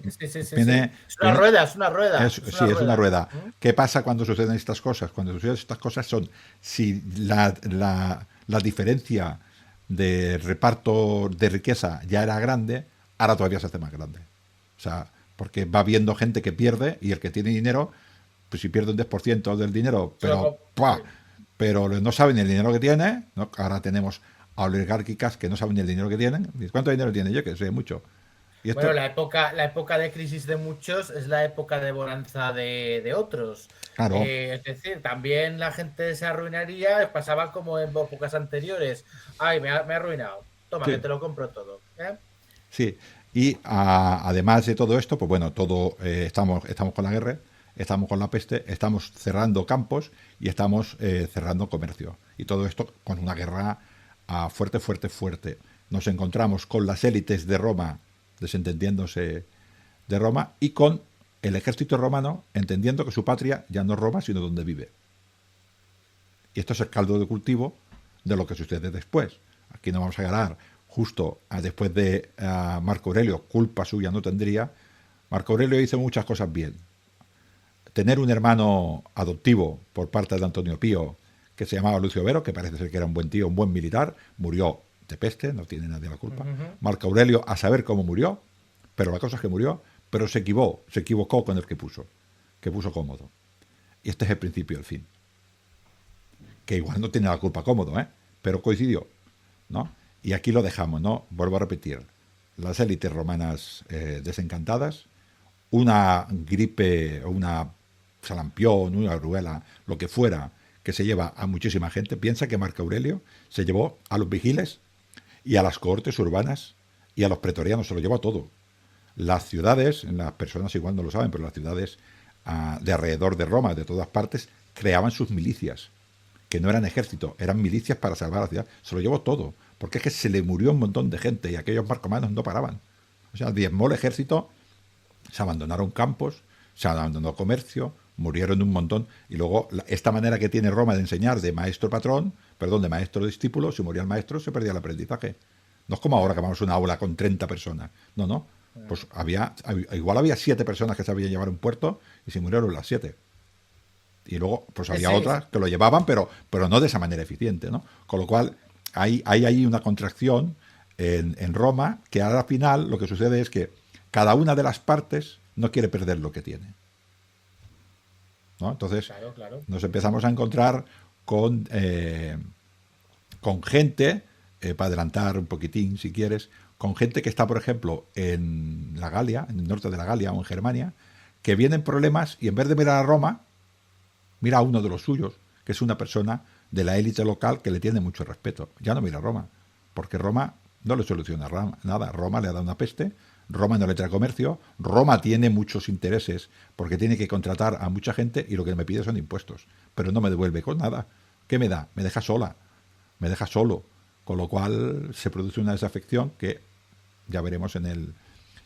viene... Es una rueda, es una rueda. Sí, es una rueda. ¿Qué pasa cuando suceden estas cosas? Cuando suceden estas cosas son, si la diferencia de reparto de riqueza ya era grande, ahora todavía se hace más grande. O sea, porque va habiendo gente que pierde, y el que tiene dinero, pues si pierde un 10% del dinero, pero no saben el dinero que tiene, ¿no? Ahora tenemos a oligárquicas que no saben el dinero que tienen. ¿Cuánto dinero tiene yo? Que sé mucho. Y esto... Bueno, la época de crisis de muchos es la época de bonanza de otros. Claro. Es decir, también la gente se arruinaría, pasaba como en épocas anteriores. Ay, me ha arruinado. Toma, sí, que te lo compro todo. Sí, y además de todo esto, pues bueno, estamos con la guerra, estamos con la peste, estamos cerrando campos y estamos cerrando comercio. Y todo esto con una guerra fuerte. Nos encontramos con las élites de Roma desentendiéndose de Roma, y con el ejército romano entendiendo que su patria ya no es Roma, sino donde vive. Y esto es el caldo de cultivo de lo que sucede después. Aquí no vamos a ganar justo después de Marco Aurelio, culpa suya no tendría. Marco Aurelio hizo muchas cosas bien. Tener un hermano adoptivo por parte de Antonio Pío, que se llamaba Lucio Vero, que parece ser que era un buen tío, un buen militar, murió de peste, no tiene nadie la culpa. Marco Aurelio, a saber cómo murió, pero la cosa es que murió, pero se equivocó con el que puso Cómodo. Y este es el principio del fin. Que igual no tiene la culpa Cómodo, pero coincidió, ¿no? Y aquí lo dejamos, ¿no? Vuelvo a repetir. Las élites romanas desencantadas, una gripe o una sarampión, una rubela, lo que fuera, que se lleva a muchísima gente. Piensa que Marco Aurelio se llevó a los vigiles y a las cohortes urbanas y a los pretorianos, se lo llevó a todo. Las ciudades, las personas igual no lo saben, pero las ciudades de alrededor de Roma, de todas partes, creaban sus milicias, que no eran ejército, eran milicias para salvar la ciudad. Se lo llevó todo, porque es que se le murió un montón de gente y aquellos marcomanos no paraban. O sea, diezmó el ejército, se abandonaron campos, se abandonó comercio, murieron un montón. Y luego, esta manera que tiene Roma de enseñar de maestro-patrón, perdón, de maestro-discípulo, si moría el maestro, se perdía el aprendizaje. No es como ahora que vamos a una aula con 30 personas. No, no. Pues igual había 7 personas que sabían llevar un puerto y se murieron las 7. Y luego, pues había otras que lo llevaban, pero no de esa manera eficiente, ¿no? Con lo cual, hay ahí una contracción en Roma, que al final lo que sucede es que cada una de las partes no quiere perder lo que tiene, ¿no? Entonces, claro. nos empezamos a encontrar con gente, para adelantar un poquitín, si quieres, con gente que está, por ejemplo, en la Galia, en el norte de la Galia o en Germania, que vienen problemas y en vez de mirar a Roma, mira a uno de los suyos, que es una persona de la élite local que le tiene mucho respeto. Ya no mira a Roma, porque Roma no le soluciona nada. Roma le ha dado una peste, Roma no le trae comercio, Roma tiene muchos intereses porque tiene que contratar a mucha gente y lo que me pide son impuestos, pero no me devuelve con nada. ¿Qué me da? Me deja sola, me deja solo, con lo cual se produce una desafección que ya veremos en el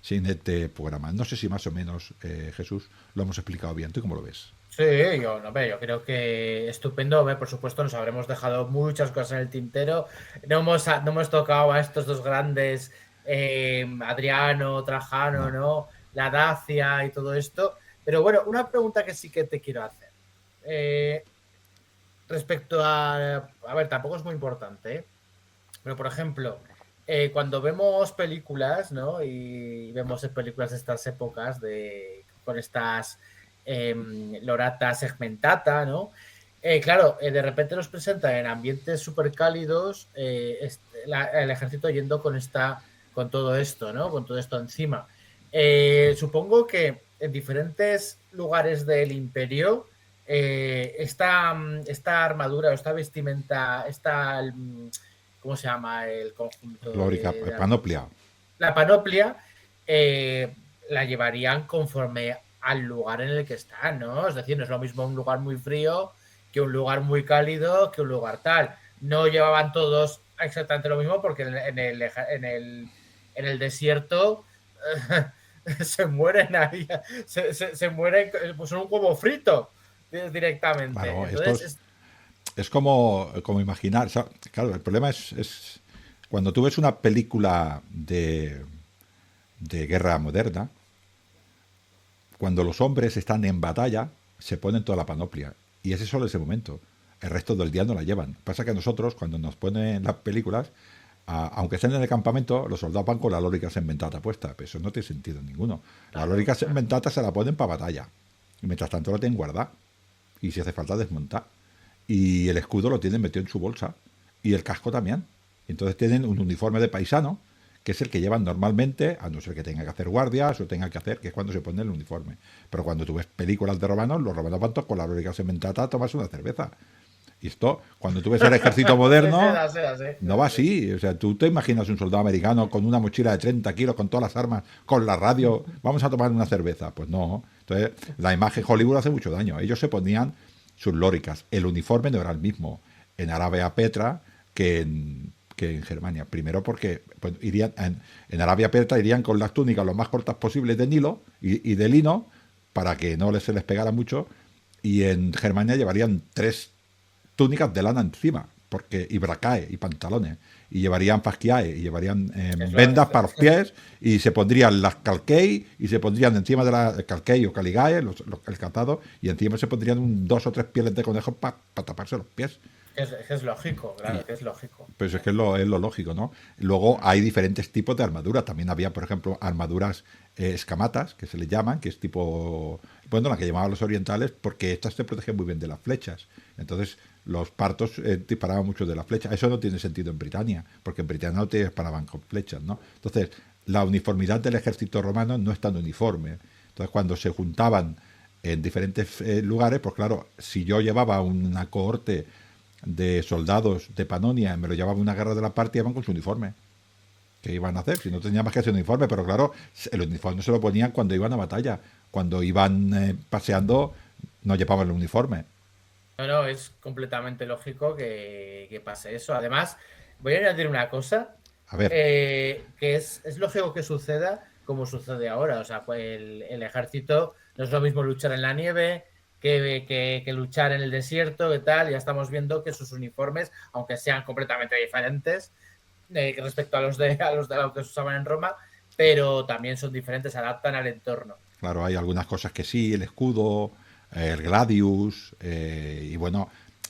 siguiente programa. No sé si más o menos, Jesús, lo hemos explicado bien. ¿Tú cómo lo ves? Sí, yo creo que estupendo. Por supuesto, nos habremos dejado muchas cosas en el tintero. No hemos tocado a estos dos grandes, Adriano, Trajano, ¿no? La Dacia y todo esto. Pero bueno, una pregunta que sí que te quiero hacer. Respecto a ver, tampoco es muy importante, ¿eh? Pero por ejemplo, cuando vemos películas, ¿no? Y vemos películas de estas épocas con estas lorata segmentata, ¿no? Claro, de repente nos presentan en ambientes súper cálidos el ejército yendo con todo esto, ¿no? Con todo esto encima. Supongo que en diferentes lugares del imperio esta armadura o esta vestimenta, ¿cómo se llama el conjunto? Lórica, panoplia. La panoplia la llevarían conforme al lugar en el que están, ¿no? Es decir, no es lo mismo un lugar muy frío que un lugar muy cálido que un lugar tal. No llevaban todos exactamente lo mismo porque en el desierto se mueren ahí, se mueren, pues son como frito directamente. Claro, Entonces, es como imaginar. O sea, claro, el problema es cuando tú ves una película de guerra moderna, cuando los hombres están en batalla, se ponen toda la panoplia. Y ese solo ese momento. El resto del día no la llevan. Pasa que nosotros, cuando nos ponen las películas, aunque estén en el campamento, los soldados van con la lórica segmentata puesta. Pero eso no tiene sentido ninguno. La lórica segmentata se la ponen para batalla. Y mientras tanto la tienen guardada. Y si hace falta, desmontar. Y el escudo lo tienen metido en su bolsa. Y el casco también. Entonces tienen un uniforme de paisano, que es el que llevan normalmente, a no ser que tenga que hacer guardias o tenga que hacer, que es cuando se pone el uniforme. Pero cuando tú ves películas de romanos, los romanos van todos con la lórica segmentata a tomarse una cerveza. Y esto, cuando tú ves el ejército moderno, no va así. O sea, tú te imaginas un soldado americano con una mochila de 30 kilos, con todas las armas, con la radio, vamos a tomar una cerveza. Pues no. Entonces, la imagen Hollywood hace mucho daño. Ellos se ponían sus lóricas. El uniforme no era el mismo en Arabia Petra que en Germania. Primero porque pues, irían en Arabia Petra irían con las túnicas lo más cortas posibles de Nilo y de lino para que no se les pegara mucho, y en Germania llevarían 3 túnicas de lana encima, y bracae y pantalones, y llevarían fasquiae y llevarían vendas para los pies, y se pondrían las calquei y se pondrían encima de la calquei o caligae, el calzado, y encima se pondrían 2 o 3 pieles de conejo para taparse los pies. Es lógico, claro, que es lógico. Pues es que es lo lógico, ¿no? Luego hay diferentes tipos de armaduras. También había, por ejemplo, armaduras escamatas, que se le llaman, que es tipo, bueno, la que llamaban los orientales, porque estas se protegen muy bien de las flechas. Entonces, los partos disparaban mucho de las flechas. Eso no tiene sentido en Britania, porque en Britania no te disparaban con flechas, ¿no? Entonces, la uniformidad del ejército romano no es tan uniforme. Entonces, cuando se juntaban en diferentes lugares, pues claro, si yo llevaba una cohorte de soldados de Panonia, me lo llevaba a una guerra de la parte, iban con su uniforme. ¿Qué iban a hacer? Si no tenían más que ese uniforme, pero claro, el uniforme se lo ponían cuando iban a batalla. Cuando iban paseando, no llevaban el uniforme. No, no, es completamente lógico que pase eso. Además, voy a añadir una cosa, A ver, que es lógico que suceda como sucede ahora. O sea, pues el ejército no es lo mismo luchar en la nieve que luchar en el desierto, que tal. Ya estamos viendo que sus uniformes, aunque sean completamente diferentes respecto a los que se usaban en Roma, pero también son diferentes, se adaptan al entorno. claro, hay algunas cosas que sí, el escudo, el gladius, y bueno,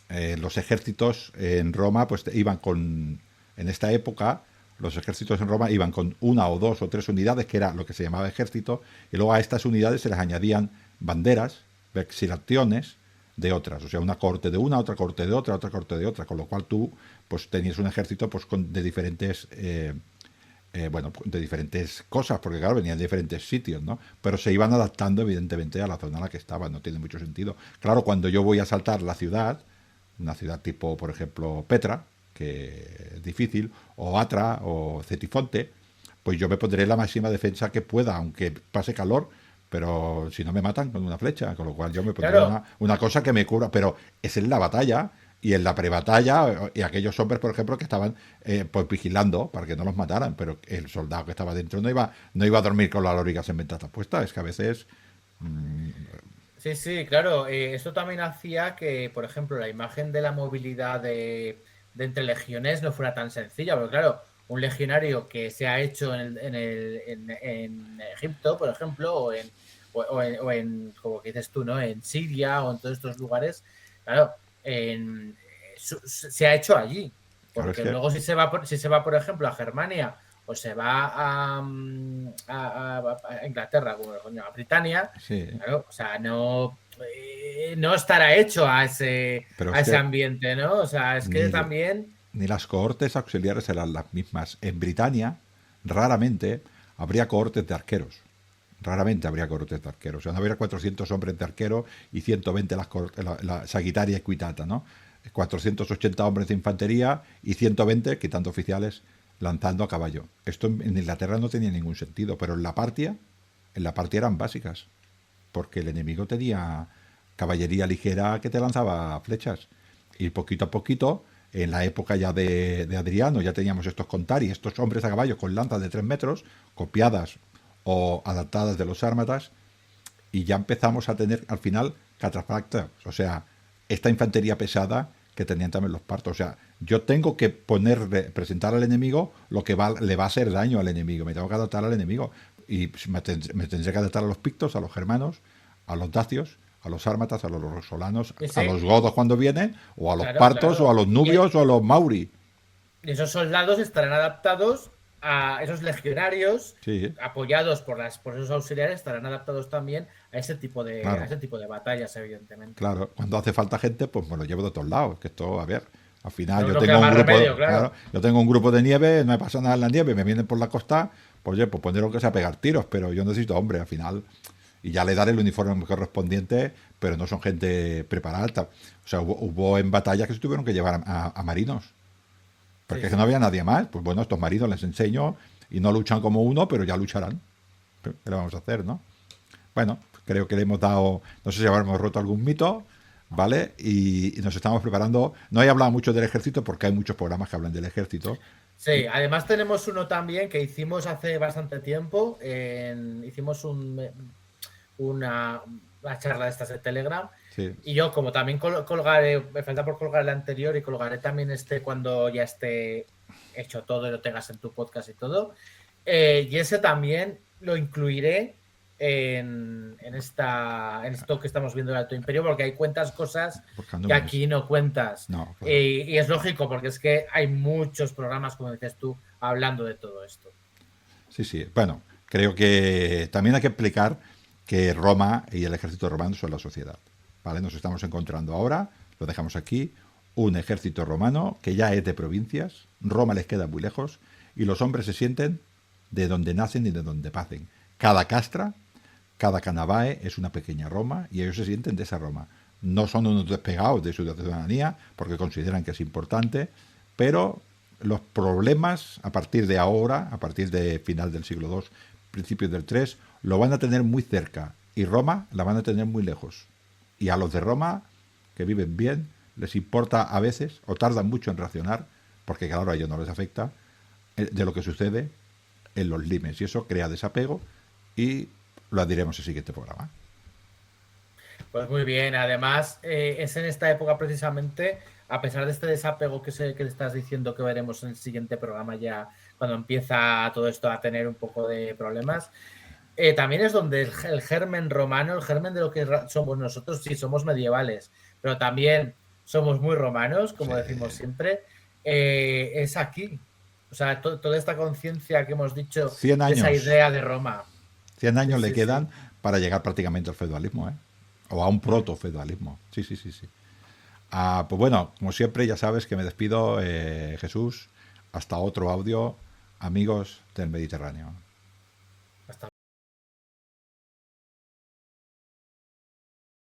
los ejércitos en Roma, pues iban con, en esta época, los ejércitos en Roma iban con una o dos o tres unidades, que era lo que se llamaba ejército, y luego a estas unidades se les añadían banderas, vexilaciones de otras, o sea, una corte de una, otra corte de otra, otra corte de otra, con lo cual tú pues tenías un ejército pues de diferentes bueno, de diferentes cosas, porque claro, venían de diferentes sitios, ¿no? Pero se iban adaptando, evidentemente, a la zona en la que estaban, no tiene mucho sentido. Claro, cuando yo voy a asaltar la ciudad, una ciudad tipo, por ejemplo, Petra, que es difícil, o Atra, o Cetifonte, pues yo me pondré la máxima defensa que pueda, aunque pase calor, pero si no me matan con una flecha, con lo cual yo me pondré Claro, una cosa que me cubra, pero es en la batalla y en la prebatalla, y aquellos hombres, por ejemplo, que estaban pues vigilando para que no los mataran, pero el soldado que estaba dentro no iba a dormir con las lorigas en ventanas puestas, es que a veces sí, sí, claro. Esto también hacía que, por ejemplo, la imagen de la movilidad de entre legiones no fuera tan sencilla, porque claro, un legionario que se ha hecho en Egipto, por ejemplo, como que dices tú, ¿no? En Siria o en todos estos lugares, claro, se ha hecho allí. claro, es Porque que luego si se va, por ejemplo, a Germania o se va a Inglaterra, como coño, a Britania, sí, claro, o sea, no estará hecho pero a es ese que ambiente, ¿no? O sea, es que ni, también. ni las cohortes auxiliares eran las mismas. En Britania, raramente habría cohortes de arqueros. Raramente habría cohortes de arqueros. O sea, no habría 400 hombres de arquero y 120 la Sagittaria Equitata, ¿no? 480 hombres de infantería y 120, quitando oficiales, lanzando a caballo. Esto en Inglaterra no tenía ningún sentido, pero en la Partia eran básicas, porque el enemigo tenía caballería ligera que te lanzaba flechas. Y poquito a poquito, en la época ya de Adriano, ya teníamos estos contari, estos hombres a caballo con lanzas de 3 metros, copiadas o adaptadas de los sármatas, y ya empezamos a tener al final catafractas, o sea, esta infantería pesada que tenían también los partos. O sea, yo tengo que presentar al enemigo lo que le va a hacer daño al enemigo, me tengo que adaptar al enemigo. Y me tendré que adaptar a los pictos, a los germanos, a los dacios, a los sármatas, a los rosolanos, a Ese, los godos cuando vienen, o a los claro, partos, o a claro. los nubios, o a los mauri. Y esos soldados estarán adaptados a esos legionarios, Sí, apoyados por esos auxiliares, estarán adaptados también a claro. ese tipo de batallas, evidentemente. Claro, cuando hace falta gente, pues me lo llevo de todos lados. Que esto, a ver, al final No, yo no tengo queda un más grupo, remedio, claro, claro. yo tengo un grupo de nieve, no me pasa nada en la nieve, me vienen por la costa, pues oye, pues poner lo que sea pegar tiros, pero yo necesito hombre al final. Y ya le daré el uniforme correspondiente, pero no son gente preparada. O sea, hubo en batallas que se tuvieron que llevar a marinos, Sí, porque es que no sí. había nadie más. Pues bueno, estos marinos les enseño y no luchan como uno, pero ya lucharán. ¿Qué le vamos a hacer, no? Bueno, creo que le hemos dado, no sé si habremos roto algún mito, ¿vale? Y nos estamos preparando. No he hablado mucho del ejército porque hay muchos programas que hablan del ejército. Sí, Y, además tenemos uno también que hicimos hace bastante tiempo. Hicimos una, una charla de estas de Telegram. sí, Y yo, como también colgaré, me falta por colgar el anterior y colgaré también este cuando ya esté hecho todo y lo tengas en tu podcast y todo. Y ese también lo incluiré en esto que estamos viendo del Alto Imperio, porque ahí cuentas cosas buscando que números. aquí no cuentas. No, claro. Y es lógico, porque es que hay muchos programas, como dices tú, hablando de todo esto. Sí, sí. Bueno, creo que también hay que explicar que Roma y el ejército romano son la sociedad. ¿Vale? Nos estamos encontrando ahora, lo dejamos aquí, un ejército romano que ya es de provincias, Roma les queda muy lejos, y los hombres se sienten de donde nacen y de donde pasen. Cada castra Cada Canavae es una pequeña Roma y ellos se sienten de esa Roma. No son unos despegados de su ciudadanía porque consideran que es importante, pero los problemas a partir de ahora, a partir de final del siglo II, principios del III, lo van a tener muy cerca y Roma la van a tener muy lejos. Y a los de Roma, que viven bien, les importa a veces, o tardan mucho en reaccionar, porque claro, a ellos no les afecta, de lo que sucede en los limes. Y eso crea desapego y lo diremos en el siguiente programa. Pues muy bien, además es en esta época precisamente, a pesar de este desapego que le estás diciendo que veremos en el siguiente programa ya, cuando empieza todo esto a tener un poco de problemas, también es donde el germen romano, el germen de lo que somos nosotros, sí, somos medievales, pero también somos muy romanos, como Sí. decimos siempre, es aquí. O sea, toda esta conciencia que hemos dicho 100 de esa años. idea de Roma. 100 Sí, años le sí, sí. quedan para llegar prácticamente al feudalismo, ¿eh? O a un proto-feudalismo. Sí, sí, sí, sí. Pues bueno, como siempre, ya sabes que me despido, Jesús. Hasta otro audio, amigos del Mediterráneo.